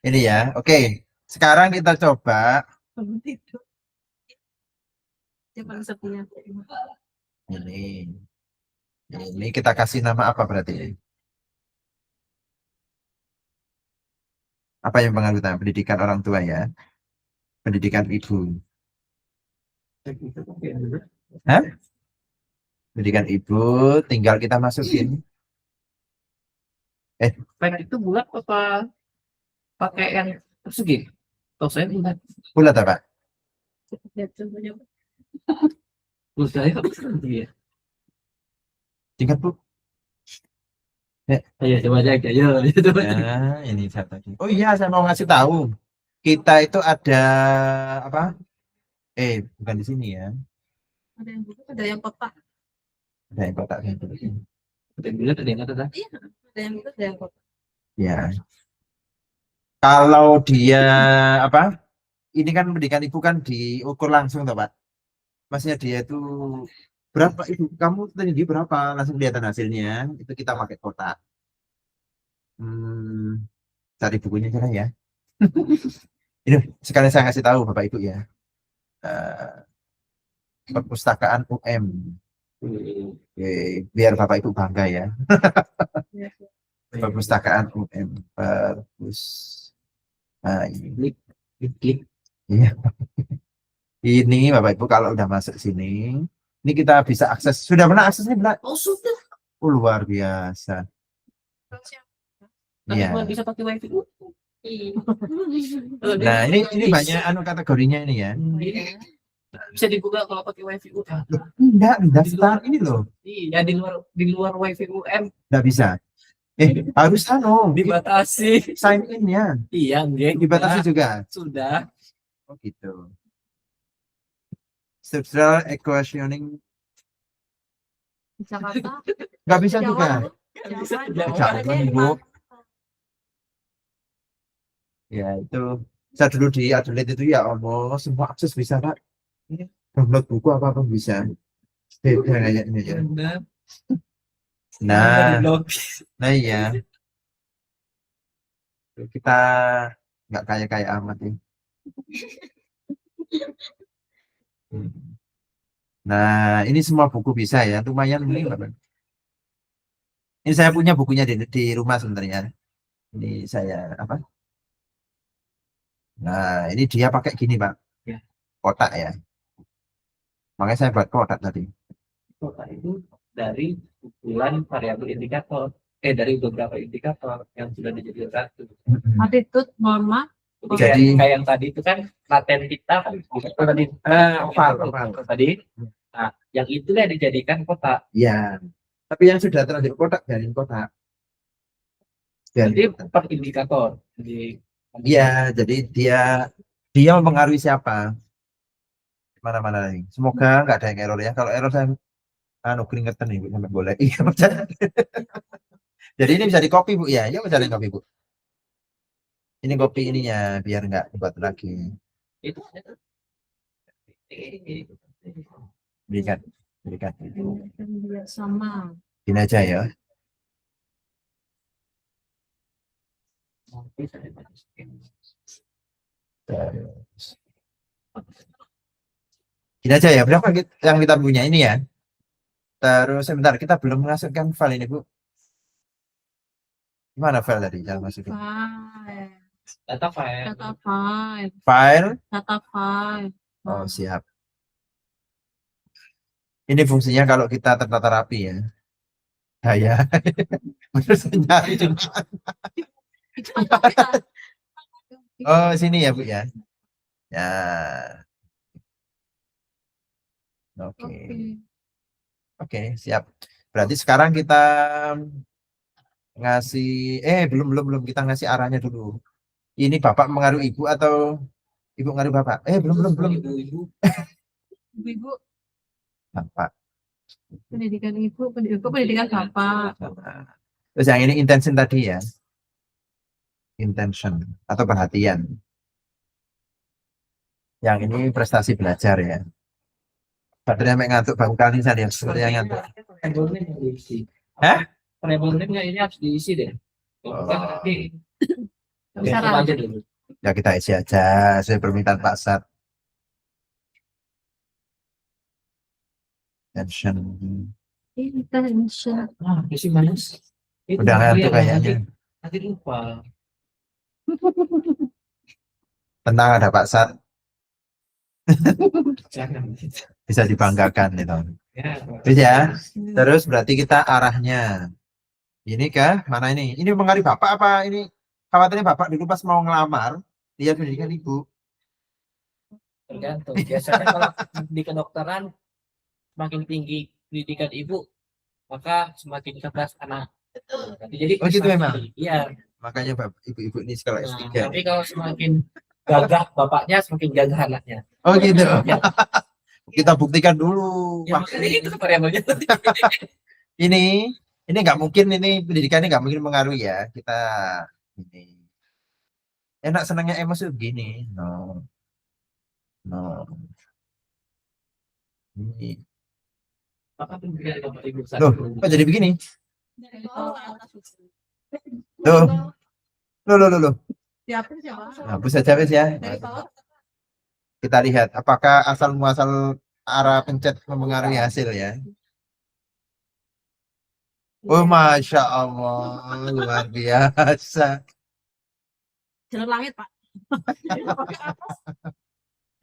Ini ya. Oke. Sekarang kita coba Bangun tidur. Dia paling setia. ini. Ini kita kasih nama apa berarti? Apa yang pengaruh utama? Pendidikan orang tua ya. Pendidikan ibu. Hah? Pendidikan ibu, tinggal kita masukin. Pen itu bulat apa pakai yang persegi? Tahu saya bulat. Bulat apa? Lihat contohnya. Bulat saya apa ya? Tingkat Bu. Ayo coba aja, ayo. Nah, ini satu lagi. Oh iya, saya mau ngasih tahu. Kita itu ada apa? Bukan di sini ya. Ada yang buku, ada yang kotak. Ada yang kotak. Ada yang bulat, ada yang kata. Iya, ada yang buku, ada yang kotak. Ya. Kalau dia apa? Ini kan pendidikan ibu kan diukur langsung toh, Pak. Maksudnya dia itu berapa ibu? Kamu tinggi berapa? Langsung kelihatan hasilnya. Itu kita pakai kotak. Cari bukunya aja lah ya. Ini sekali saya kasih tahu Bapak Ibu ya. Perpustakaan UM. Oke, biar Bapak Ibu bangga ya. Perpustakaan UM. Nah, ini. Klik. Iya. Ini Bapak Ibu kalau udah masuk sini, ini kita bisa akses. Sudah pernah aksesnya belum? Oh, sudah. Oh, luar biasa. Iya. Cuma bisa pakai wifi. Nah, ini banyak kategorinya ini ya. Bisa dibuka kalau pakai wifi UM. Enggak, daftar ini loh. Iya, di luar wifi UM Enggak bisa. Harus dibatasi. sign in ya. Iya, enggak. Dibatasi juga. Sudah. Oh gitu. Structural equationing Jakarta. nggak bisa juga. Nggak bisa Jangan, jawab. Bu. Ya itu saya dulu di Adelaide itu ya Allah semua akses bisa Pak. Download buku apa pun bisa. Beda kayaknya ya. Benar. Nah, Blog. nah iya. Kita nggak kaya-kaya amat ya. Nah, ini semua buku bisa ya, lumayan ini Bapak. Ini saya punya bukunya di rumah sebenarnya. Ini saya apa? Nah, ini dia pakai gini Pak, Ya. kotak ya. Makanya saya buat kotak tadi. Kota itu dari kumpulan variabel indikator. Dari beberapa indikator yang sudah dijadikan satu. Attitude, norma. Jadi Jadi- kayak yang tadi itu kan laten kita kan itu tadi Oval. tadi. Nah, yang itu yang dijadikan kotak. Ya, tapi yang sudah terlanjur kotak biarin kotak. Jadi Biarin. per indikator. Jadi Iya, jadi dia mempengaruhi siapa? Mana-mana nih. Semoga nggak ada yang error ya. Kalau error saya keringetan nih Bu, sampai boleh. Iya, betul. Jadi ini bisa di copy Bu ya. Ya bisa di copy Bu. Ini copy ininya biar nggak buat lagi. itu Berikan. Biar sama. Ini aja ya. Ini aja ya. Berapa yang kita punya ini ya? Terus sebentar kita belum masukkan file ini Bu. Gimana file tadi? Jangan masukin. File. data file. Data file. File. Data file. Oh siap. Ini fungsinya kalau kita tertata rapi ya. Daya. Terus nyari cuma. Oh sini ya Bu ya. Ya. Oke. Oke, siap. Berarti sekarang kita ngasih belum kita ngasih arahnya dulu. Ini Bapak mengaruh Ibu atau Ibu mengaruh Bapak? Belum. Ibu-ibu Ibu, Bapak. pendidikan ibu, pendidikan bapak. Terus yang ini intention tadi ya. Intention atau perhatian. Yang ini prestasi belajar ya. Baterainya sampai ngantuk bangun kali saya lihat seperti yang ngantuk. variable name yang diisi. Hah? Variable name-nya ini harus diisi deh. Kalau bukan Oh. nanti Bisa coba aja dulu. Ya kita isi aja sesuai permintaan Pak Sat. Intention. Intention. Nah, isi minus. Itu Udah ngantuk nanti- kayaknya. Nanti lupa. Tenang ada Pak Sat. Jangan. Bisa dibanggakan itu. Ya. Terus ya. Terus berarti kita arahnya. Ini kah? Mana ini? Ini mengaruhi Bapak apa ini? Khawatirnya Bapak dulu pas mau ngelamar, lihat pendidikan Ibu. Tergantung. Biasanya kalau di kedokteran semakin tinggi pendidikan ibu, maka semakin cerdas anak. Jadi Oh, gitu memang? Iya. Makanya Ibu-ibu ini sekolah Nah, S3. tapi kalau semakin gagah bapaknya, semakin gagah anaknya. Oh gitu. Ya. Kita buktikan dulu. Ya, Wah, makanya itu variabelnya. ini nggak mungkin ini pendidikannya nggak mungkin mengaruhi ya. Kita ini enak senangnya emosi begini. No. Ini. Maka pendidikan bapak ibu Loh, kok jadi begini? Dari bawah ke atas. Loh. Loh. Dihapus siapa? Hapus saja wes ya. Dari bawah. Kita lihat apakah asal muasal arah pencet mempengaruhi hasil ya. Oh, Masya Allah, luar biasa. Jalan langit, Pak.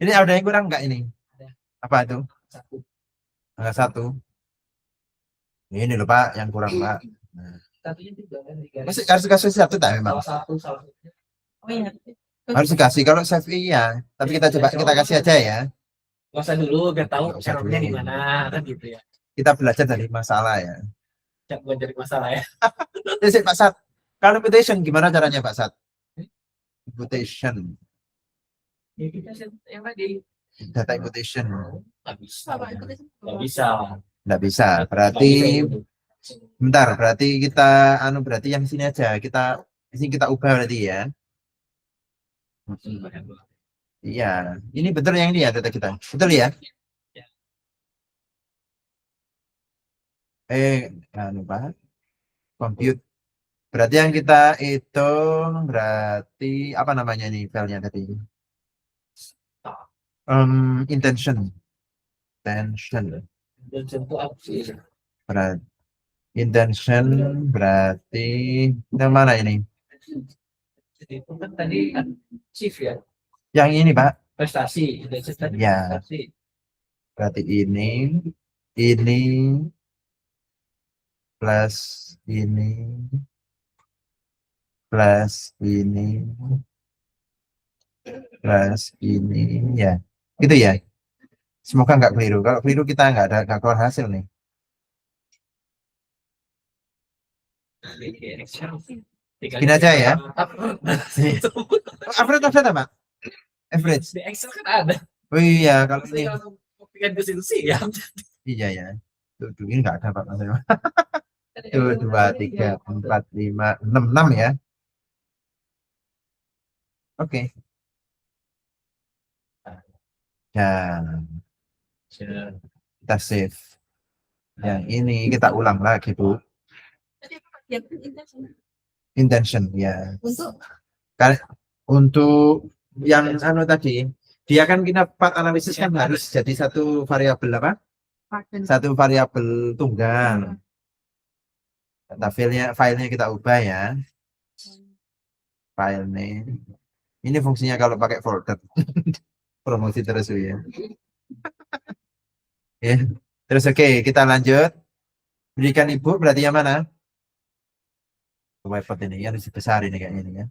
Ini ada yang kurang nggak ini? Ada. Apa itu? Satu. Angka 1. Ini loh Pak, yang kurang Pak. Satunya juga kan di garis. Masih harus kasih 1 tak memang? Salah satunya. Oh iya. Harus dikasih kalau save iya. Tapi kita coba kita kasih aja ya. Nggak usah dulu biar tahu Nggak usah errornya dulu. di mana kan gitu ya. Kita belajar dari masalah ya. Jangan bukan cari masalah ya. Jadi Pak Sat, kalau imputation gimana caranya Pak Sat? Imputation, Ya kita yang tadi data imputation. nggak bisa. Apa itu? Nggak bisa. Nggak bisa. Berarti bentar, berarti kita berarti yang sini aja. Sini kita ubah berarti ya. Iya, ini betul yang ini ya data kita. Betul ya? Ya. Pak. Compute. Berarti yang kita hitung berarti apa namanya nih filenya tadi? Intention. Intention. Dan tentu apa sih? Berarti intention berarti yang mana ini? Itu kan tadi kan chief ya. Yang ini Pak. Prestasi. Dan tadi Ya. prestasi. Berarti ini plus ini plus ini plus ini ya. Gitu ya. Semoga nggak keliru. Kalau keliru kita nggak keluar hasil nih. Gini aja ya. Average apa? Average. Di Excel kan ada. Oh iya, kalau ini Kalau kopikan ke situ sih ya. iya ya. Tuh, ini nggak ada Pak. Tuh, 2, 3, 4, 5, 6 ya. Oke. Ya, kita save. Yang ini kita ulang lagi Bu. Tadi apa? Yang intention. Intention ya. Untuk Untuk yang tadi, dia kan kita part analisis kan harus jadi satu variabel apa? Satu variabel tunggal. Data filenya kita ubah ya. File name. Ini fungsinya kalau pakai folder. Promosi terus ya. Ya. Terus oke, kita lanjut. Berikan ibu berarti yang mana? Webpad ini harus dibesar ini kayaknya ini ya.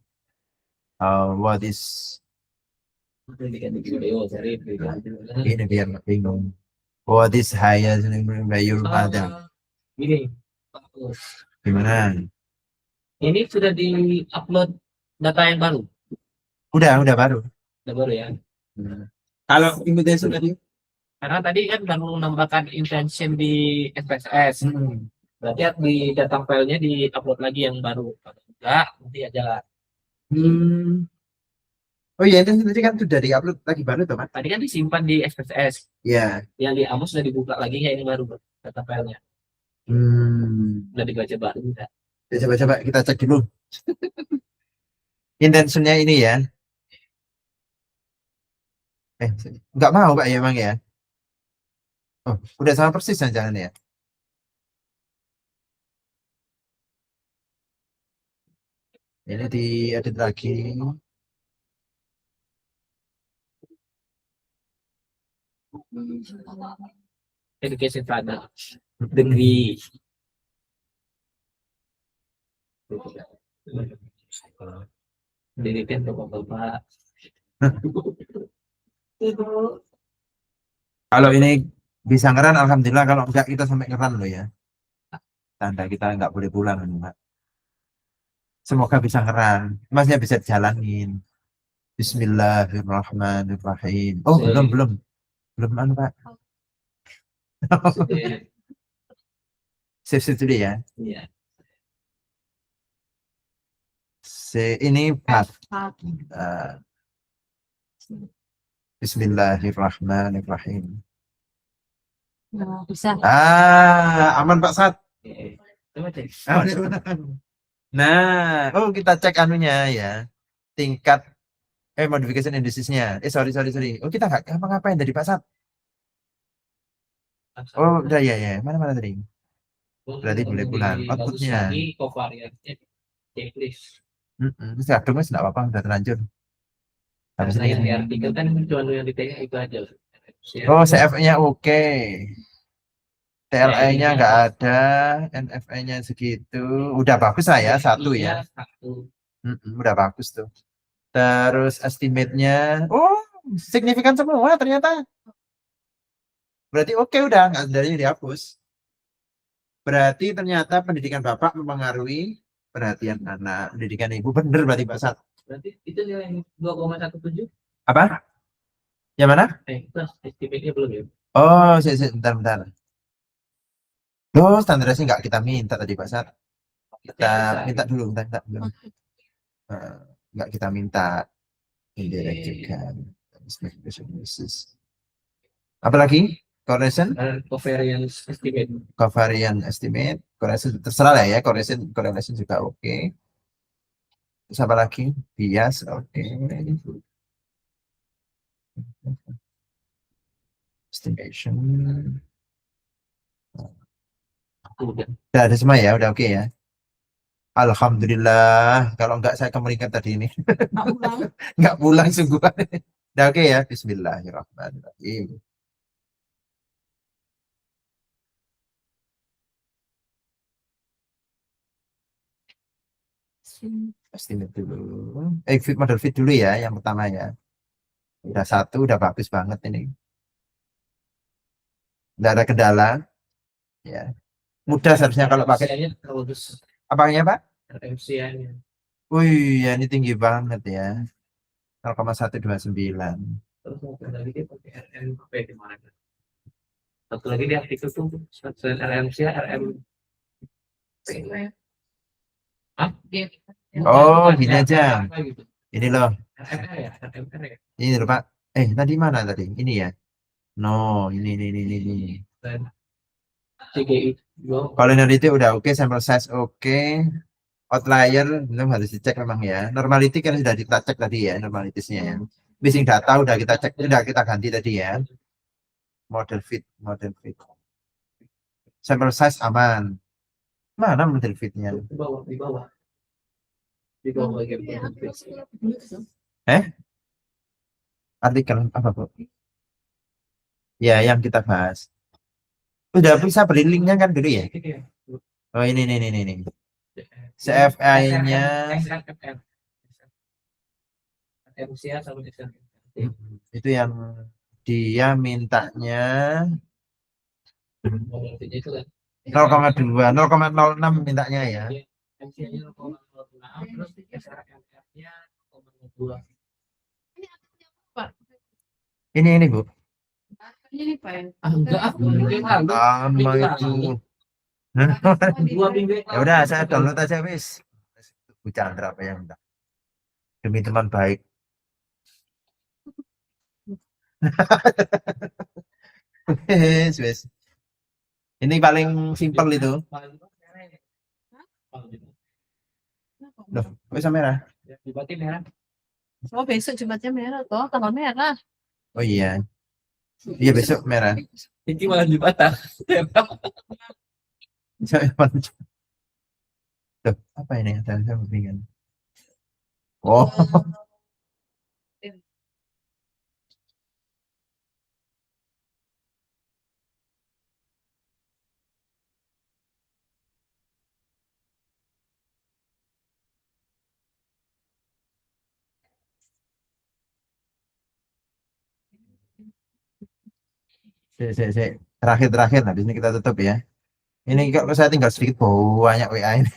What is ini biar nggak bingung. What is highest value ada? Ini. Gimana? Ini sudah di-upload data yang baru. Udah baru. Udah baru ya. Kalau imputation tadi? Karena tadi kan baru menambahkan intention di SPSS. Berarti di data filenya di-upload lagi yang baru. Kalau enggak, nanti aja. Oh iya, itu tadi kan sudah di-upload lagi baru tuh, Mas. Tadi kan disimpan di SPSS. Iya. Yang di Amos sudah dibuka lagi kayak ini baru data filenya. Udah dibaca baru enggak? Ya, coba kita cek dulu. Intentionnya ini ya. Nggak mau Pak ya emang ya. Oh, udah sama persis jangan ya. Ini diedit lagi. Education Planner. Degree. Dirikan bapak-bapak. Kalau ini bisa ngeran, alhamdulillah. Kalau enggak kita sampai ngeran loh ya. Tanda kita nggak boleh pulang Mbak. Semoga bisa ngeran. Masnya bisa jalanin. Bismillahirrahmanirrahim. Oh belum Pak. Save dulu ya. Iya. Ini part. Bismillahirrahmanirrahim. Bisa. Aman Pak Sat. Coba cek. Nah, kita cek anunya ya. Tingkat modification indicesnya. Sorry. Oh, kita nggak ngapa-ngapain dari Pak Sat. Oh, udah ya. Mana tadi? Berarti boleh pulang. Outputnya. Checklist. Bisa dong, nggak apa-apa, udah terlanjur. Habis Karena yang di ini. artikel kan cuma yang detailnya itu aja. Oh, CF-nya oke. TLA-nya nggak ada, NFA-nya segitu. Udah bagus lah ya, satu ya. Udah bagus tuh. Terus estimate-nya, signifikan semua ternyata. Berarti oke udah nggak dari dihapus. Berarti ternyata pendidikan bapak mempengaruhi perhatian anak, pendidikan ibu bener berarti Pak Sat. Berarti itu nilai 2,17. Apa? Yang mana? Itu estimate-nya belum ya? Oh, bentar. Oh, standarisasi nggak kita minta tadi Pak Sat. Kita minta dulu, minta dulu. Nggak kita minta indirect juga. Apalagi? Correlation? Covariance estimate. Covariance estimate, correlation terserah lah ya, correlation juga oke. Terus apa lagi? Bias, oke. Estimation. Udah ada semua ya, udah oke ya. Alhamdulillah, kalau enggak saya kemeringkat tadi ini. Nggak ulang. Enggak pulang sungguh. Udah oke ya, Bismillahirrahmanirrahim. Estimate dulu. Model fit dulu ya, yang pertama ya. Udah satu, udah bagus banget ini. Nggak ada kendala. Ya. Mudah seharusnya kalau pakai. RMCA-nya terus Apanya Pak? RMCA-nya. Wih, ya ini tinggi banget ya. 0,129. Terus mau lagi dia pakai RMP kemarin. Satu lagi di artikel tuh selain RMCA, RM. Ah, Oh, gini aja. Gitu. Ini loh. RMR ya, RMR ya. Ini loh Pak. Tadi mana tadi? Ini ya. No, ini. Dan CGI. Kalau itu udah oke, sampel size oke. Outlier belum harus dicek memang ya. Normality kan sudah kita cek tadi ya, normalitiesnya ya. Missing data udah kita cek, udah kita ganti tadi ya. Model fit. Sampel size aman. Mana model fitnya? Di bawah. Di bawah bagian Artikel apa Bu? Ya, yang kita bahas. Udah bisa beri linknya kan dulu ya? Oh ini. CFI-nya RMCA sama XMR. itu yang dia mintanya Itu kan 0,2, 0,06 mintanya ya. MCA-nya 0,06 terus XMR-nya 0,2. Ini Bu. Ini Pak ya. Enggak, Lama itu. dua minggu. Ya udah, saya download aja wis. Bu Chandra apa yang enggak. Demi teman baik. Wis. Ini paling simpel itu. Loh, kok bisa merah? Berarti merah. Oh besok Jumatnya merah toh, tanggal merah. Oh iya. Iya besok merah. Ini malah Jumatan. Loh, apa ini? Saya bingung. Oh, sik. Terakhir, habis ini kita tutup ya. Ini kalau saya tinggal sedikit banyak WA ini.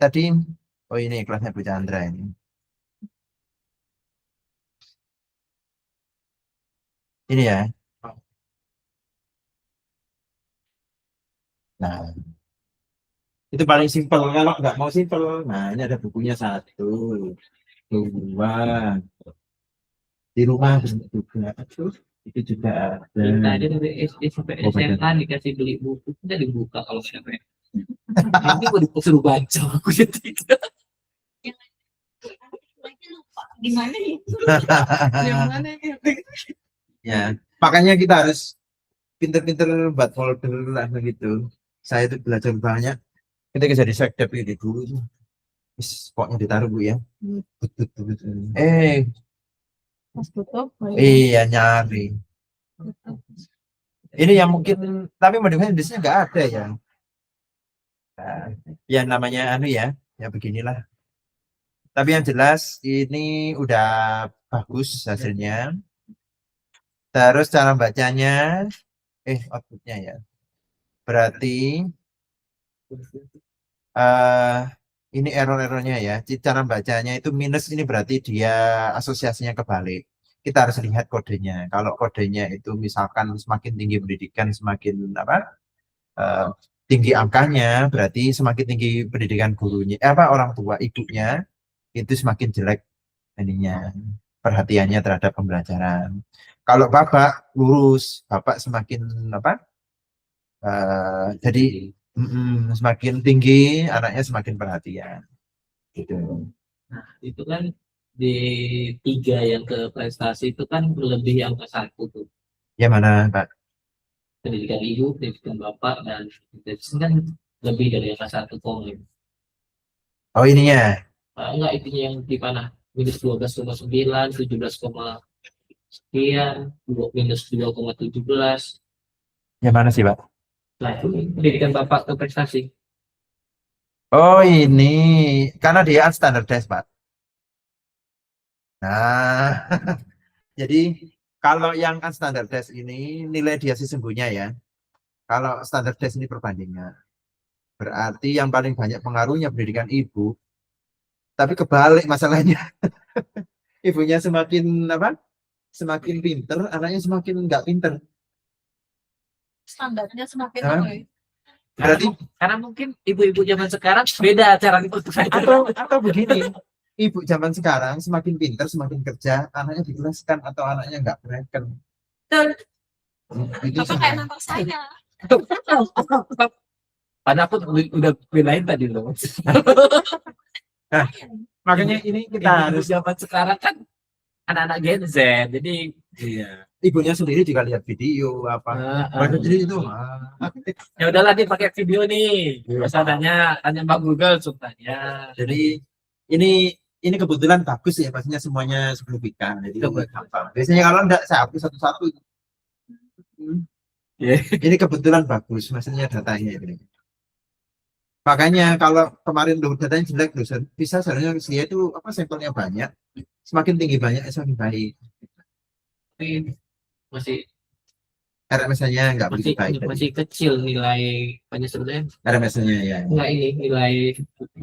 Tadi, oh ini kelasnya Bu Chandra ini. Ini ya. Nah, itu paling simpel. Kalau nggak mau simpel, nah ini ada bukunya 1, 2. Di rumah juga. Itu juga ada. Kita aja dari SD sampai SMA dikasih beli buku, udah dibuka kalau siapa ya. Ini gue disuruh baca aku jadi. Lagi lupa di mana itu? Yang mana gitu. Ya, makanya kita harus pinter-pinter buat folder lah begitu. Saya itu belajar banyak ketika jadi sekdep ini dulu itu. Pokoknya ditaruh Bu ya. Betul. Pas tutup. Iya nyari. Ini yang mungkin tapi modifikasi biasanya nggak ada ya. Nah, ya namanya anu ya beginilah. Tapi yang jelas ini udah bagus hasilnya. Terus cara bacanya, outputnya ya. Berarti ini error-errornya ya. Cara bacanya itu minus, ini berarti dia asosiasinya kebalik. Kita harus lihat kodenya. Kalau kodenya itu misalkan semakin tinggi pendidikan, semakin eh, tinggi angkanya, berarti semakin tinggi pendidikan gurunya, orang tua ibunya itu semakin jelek ininya perhatiannya terhadap pembelajaran. Kalau bapak lurus, bapak semakin jadi semakin tinggi anaknya semakin perhatian gitu. Nah, itu kan di 3 yang ke prestasi itu kan lebih yang ke 1 tuh. Ya mana Pak? Pendidikan ibu, pendidikan bapak, dan itu kan lebih dari yang ke 1 kok. Oh ininya. Enggak, itu yang di mana? Minus 12,9, 17, sekian, minus 2,17. Yang mana sih Pak? Nah, itu pendidikan bapak ke prestasi. Oh ini karena dia unstandardized Pak. Nah, jadi kalau yang unstandardized ini nilai dia sesungguhnya ya. Kalau standardized ini perbandingan. Berarti yang paling banyak pengaruhnya pendidikan ibu. Tapi kebalik masalahnya. Ibunya semakin semakin pinter, anaknya semakin nggak pinter. Standarnya semakin Hah? apa ya? Berarti Karena mungkin ibu-ibu zaman sekarang beda cara untuk atau begini, ibu zaman sekarang semakin pinter, semakin kerja, anaknya dikelaskan atau anaknya nggak keren. Betul. Itu Apa kayak nama saya? Padahal aku udah belain tadi loh. makanya ini kita harus Zaman sekarang kan anak-anak Gen Z, jadi ibunya sendiri juga lihat video Makanya jadi itu ya udahlah dia pakai video nih. Bisa tanya Mbak Google tanya. jadi ini kebetulan bagus ya, maksudnya semuanya signifikan. Jadi gampang. Biasanya kalau enggak saya hapus satu-satu. Ini kebetulan bagus, maksudnya datanya ini. Makanya kalau kemarin datanya jelek, bisa sebenarnya dia itu sampelnya banyak, semakin tinggi banyak semakin baik. Tapi masih RMS-nya nggak begitu baik. masih kecil nilai penyesuaian. RMS-nya ya. Enggak, ini nilai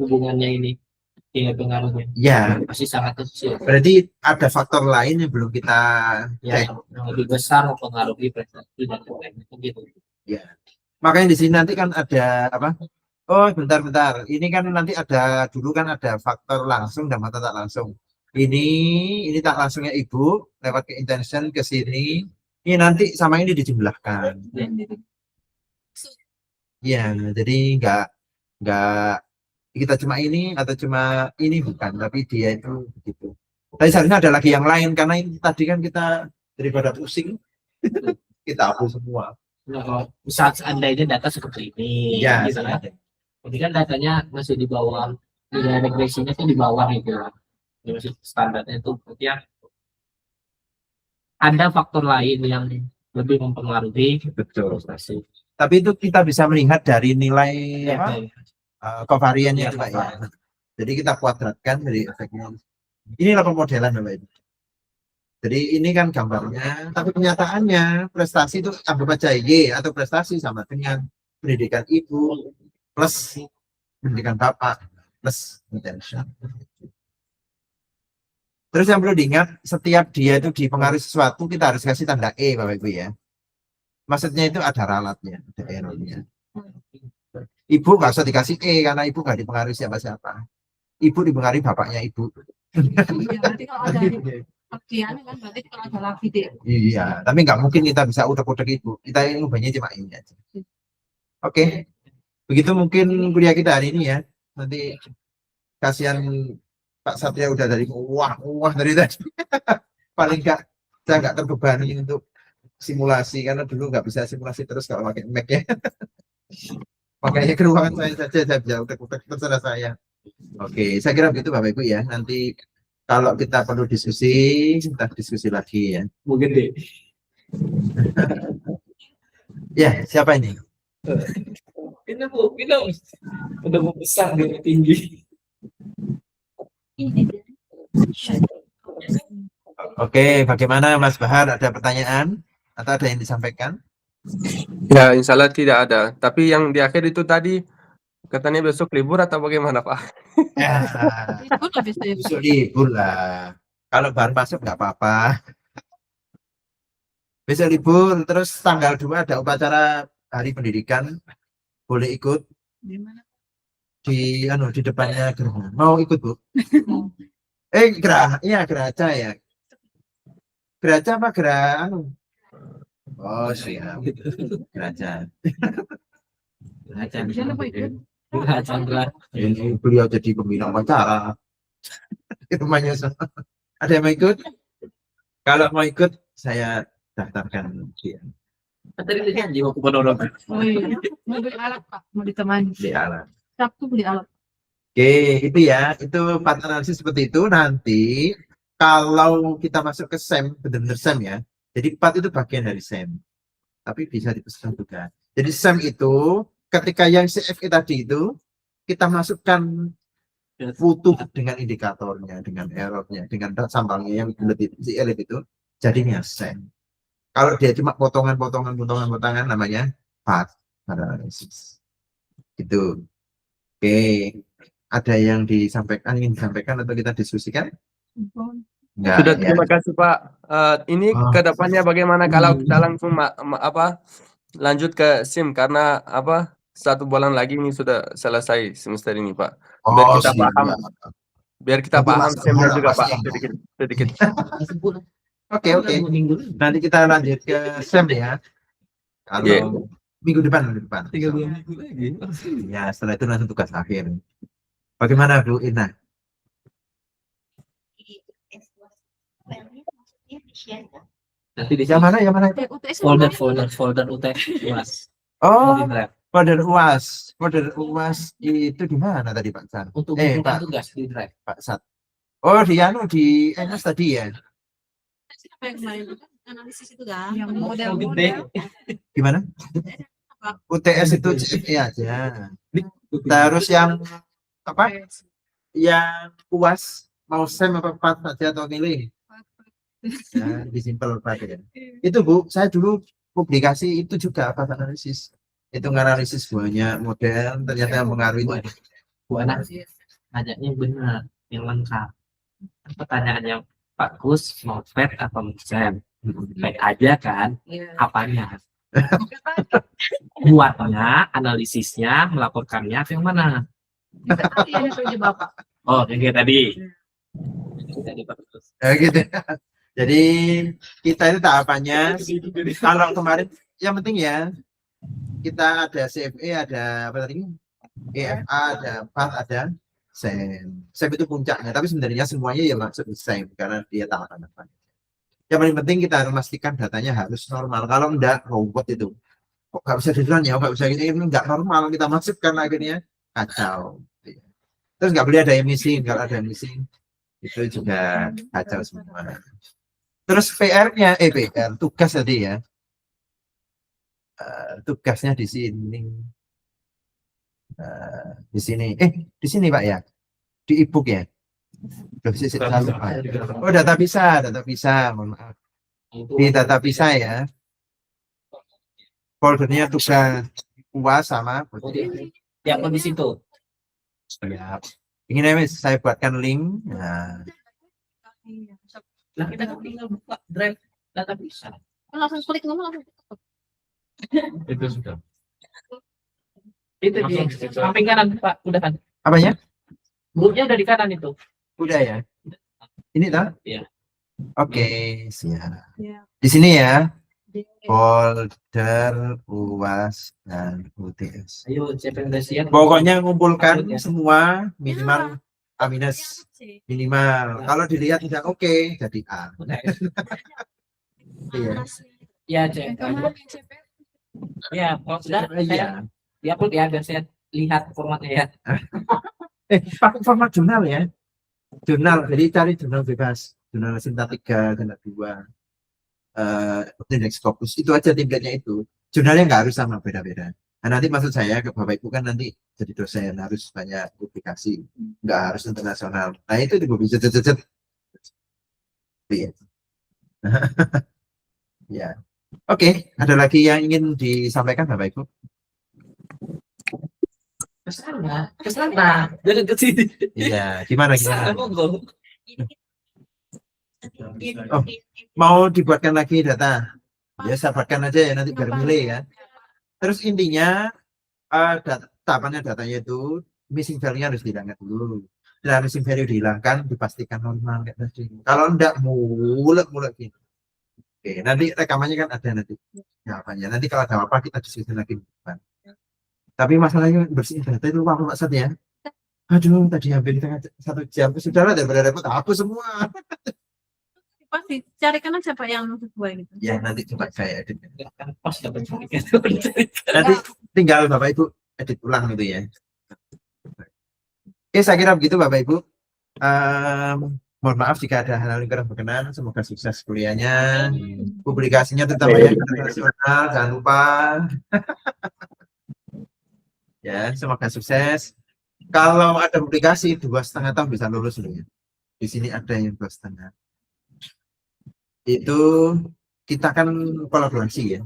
hubungannya ini, nilai pengaruhnya Ya, masih sangat kecil. berarti ada faktor lain yang belum kita Ya, cek. yang lebih besar mempengaruhi prestasi dan lain-lain gitu. Ya. Makanya di sini nanti kan ada Oh, bentar. Ini kan nanti dulu kan ada faktor langsung dan faktor tak langsung. Ini tak langsungnya ibu lewat ke intention ke sini. Ini nanti sama ini dijumlahkan. Ya, jadi nggak kita cuma ini atau cuma ini bukan, tapi dia itu begitu. Tapi seharusnya ada lagi yang lain karena ini tadi kan kita daripada pusing kita hapus semua. Nah, kalau misal seandainya data seperti ini, Ya, gitu kan. Jadi kan datanya masih di bawah, nilai regresinya tuh di bawah gitu. Jadi masih standarnya itu berarti ya ada faktor lain yang lebih mempengaruhi betul. prestasi. Tapi itu kita bisa melihat dari nilai Ya, covariannya Pak ya. Jadi kita kuadratkan dari efeknya. Inilah pemodelan Bapak Ibu. Jadi ini kan gambarnya, tapi kenyataannya prestasi itu anggap aja Y atau prestasi sama dengan pendidikan ibu plus pendidikan bapak plus intention. Terus yang perlu diingat, setiap dia itu dipengaruhi sesuatu, kita harus kasih tanda E Bapak Ibu ya. Maksudnya itu ada ralatnya, ada errornya. Ibu nggak usah dikasih E karena ibu nggak dipengaruhi siapa-siapa. Ibu dipengaruhi bapaknya ibu. Iya, berarti kalau ada bagian kan berarti kalau ada lagi deh. Iya, tapi nggak mungkin kita bisa utek-utek ibu. Kita ngubahnya cuma ini aja. Oke, begitu mungkin kuliah kita hari ini ya. Nanti kasihan Pak Satria udah dari wah dari tadi. Paling nggak saya nggak terbebani untuk simulasi karena dulu nggak bisa simulasi terus kalau pakai Mac ya. Makanya ke ruangan saya saja saya bisa utek-utek terserah saya. Oke, saya kira begitu Bapak Ibu ya. Nanti kalau kita perlu diskusi, kita diskusi lagi ya. mungkin deh. Ya, siapa ini? Kita udah mau besar dari tinggi. Oke, bagaimana Mas Bahar? Ada pertanyaan atau ada yang disampaikan? Ya, insya Allah tidak ada. Tapi yang di akhir itu tadi katanya besok libur atau bagaimana, Pak? Ya, Itu lebih safe. besok libur lah. Kalau baru masuk nggak apa-apa. Besok libur, terus tanggal 2 ada upacara Hari Pendidikan. Boleh ikut Di mana? di depannya Geraha. Mau ikut, Bu? Geraha ya. Geraha apa Geraha? Oh, siap. Geraha. Jangan lupa ikut. Chandra. Ini beliau jadi pembina upacara. Rumahnya sama. Ada yang mau ikut? Kalau mau ikut, saya daftarkan dia Tadi dia janji mau ke Ponorogo. Oh iya. Mau beli alat Pak, mau ditemani. di alam. Sabtu beli alat. Oke, itu ya. Itu part analisis seperti itu. Nanti kalau kita masuk ke SEM, benar-benar SEM ya. Jadi part itu bagian dari SEM. Tapi bisa dipesan juga. Jadi SEM itu ketika yang CFE tadi itu kita masukkan foto dengan indikatornya, dengan errornya, dengan sambalnya yang bulat itu, si elit itu jadinya SEM. Kalau dia cuma potongan namanya part analisis. Itu. Oke. Ada yang ingin disampaikan atau kita diskusikan? Enggak, Sudah, ya. terima kasih, Pak. Ini Oh. kedepannya bagaimana kalau kita langsung lanjut ke SIM karena 1 bulan lagi ini sudah selesai semester ini, Pak. Biar Oh, kita siap. paham. Biar kita Untuk paham masuk SIM-nya bola juga, pasti Pak. yang- Sedikit. Oke. Nanti kita lanjut ke SEM ya. Kalau Iya. minggu depan. 3 bulan lagi. Ya, setelah itu nanti tugas akhir. Bagaimana Bu Ina? Nanti di Yang mana? UTS folder UTS UAS. Oh, Di drive. folder UAS. Folder UAS itu di mana tadi Pak San? Untuk Pak. mengumpulkan tugas di drive. Pak Sat. Oh, di Enas tadi ya. Siapa yang kemarin itu kan analisis itu kan? yang Gede. model-model. Gimana? UTS itu CFE aja. Terus yang apa? Yang UAS mau SEM apa 4 saja atau milih? Ya, lebih simpel Pak ya. Itu Bu, saya dulu publikasi itu juga part analisis. Itu nganalisis banyak model, ternyata yang mengaruhi itu. Bu anak najaknya benar, yang lengkap. Pertanyaannya Pak Gus mau FED atau mau SEM? FED aja kan? Apanya? Buatnya, analisisnya, melaporkannya yang mana? Tadi ada kerja Bapak. Oh, yang kayak tadi. Tadi Pak Gus. Ya, gitu. Jadi kita itu tahapannya. Kalau kemarin yang penting ya kita ada CFE, ada apa tadi? EFA, ada PAT, ada SEM. SEM itu puncaknya, tapi sebenarnya semuanya ya masuk di SEM karena dia tahapan. Yang paling penting kita harus memastikan datanya harus normal. Kalau enggak robot itu kok nggak bisa dijual ya, nggak bisa gini, ini nggak normal kita masukkan akhirnya kacau. Terus nggak boleh ada yang missing, kalau ada yang missing itu juga kacau semua. Terus PR-nya, PR tugas tadi ya. Tugasnya di sini. Di sini Pak ya. Di e-book ya. Oh, data bisa, mohon maaf. Di data bisa ya. Foldernya tugas UAS sama. Ya, di situ. Ya. Ini saya buatkan link. Nah, Nah, kita kan tinggal buka drive data bisa. Langsung klik ngomong langsung. Itu sudah. Itu di samping kanan Pak, udah kan? apanya? Grupnya udah di kanan itu. Udah ya. Ini toh? Iya. Oke, siap. Iya. Di sini ya. Folder UAS dan UTS. Ayo, siapa yang udah siap? Pokoknya ngumpulkan semua minimal A minus minimal. Kalau dilihat tidak oke, jadi A. Iya. Ya, cek. Ya, kalau sudah Iya. saya diupload ya, biar saya lihat formatnya ya. Pakai format jurnal ya. Jurnal, jadi cari jurnal bebas. Jurnal Sinta 3, Sinta 2. Indeks Scopus. Itu aja tingkatnya itu. Jurnalnya nggak harus sama, beda-beda. Nah, nanti maksud saya ke Bapak Ibu kan nanti jadi dosen harus banyak publikasi, nggak harus internasional. Nah itu bisa Iya. Ya. Oke, ada lagi yang ingin disampaikan Bapak Ibu? Ke sana, jangan ke sini. Iya, gimana gimana? Monggo. Oh, mau dibuatkan lagi data? Ya, saya buatkan aja ya nanti biar milih ya. Terus intinya tahapannya datanya itu missing value-nya harus dihilangkan dulu. Setelah missing value dihilangkan, dipastikan normal kayak tadi. Kalau enggak mulek-mulek gini. Oke, nanti rekamannya kan ada nanti jawabannya. Nanti kalau ada apa kita diskusi lagi di depan. Tapi masalahnya bersihin data itu apa Pak Sat ya? Aduh, tadi hampir tengah 1 jam. Sudahlah daripada repot hapus semua. Pasti carikan aja Pak yang sesuai gitu. Ya, nanti coba saya edit. Kan pas dapat cerita. Nanti tinggal Bapak Ibu edit ulang gitu ya. Oke, saya kira begitu Bapak Ibu. Mohon maaf jika ada hal-hal yang kurang berkenan. Semoga sukses kuliahnya. Publikasinya terutama yang internasional, jangan lupa. Ya, semoga sukses. Kalau ada publikasi 2,5 tahun bisa lulus loh ya. Di sini ada yang 2,5. Itu kita kan kolaborasi ya.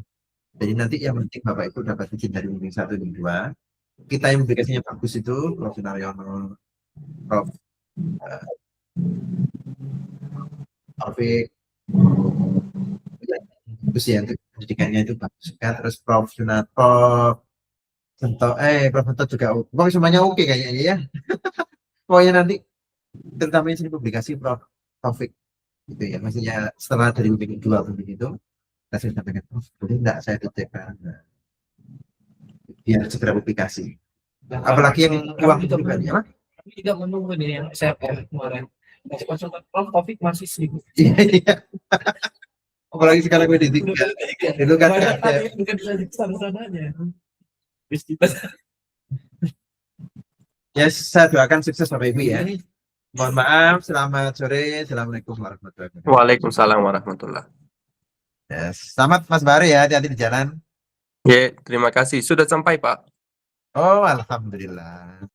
Jadi nanti yang penting Bapak Ibu dapat izin dari bimbing 1 dan 2. Kita yang publikasinya bagus itu Prof. Sunaryono, Prof. Taufik, bagus ya untuk pendidikannya itu bagus. Terus Prof. Sunarto, Prof. Sunarto juga pokoknya semuanya oke kayaknya ya. Pokoknya nanti terutama di sini publikasi Prof. Taufik gitu ya, maksudnya setelah dari bimbing 2 bimbing itu saya sampaikan, boleh enggak saya titipkan biar segera publikasi. Apalagi yang uang itu pribadi ya. Kami tidak menunggu nih yang saya kemarin. Masih konsultan Prof. Taufik masih 1.000. Iya. Apalagi sekarang gue di itu kan Banyak ada. yang bukan bisa di sana-sananya. Terus kita Ya, saya doakan sukses Bapak Ibu ya. Mohon maaf, selamat sore, assalamualaikum warahmatullahi wabarakatuh. Waalaikumsalam warahmatullahi. Ya, selamat Mas Bare ya, hati-hati di jalan. Ya, terima kasih. Sudah sampai, Pak. Oh, alhamdulillah.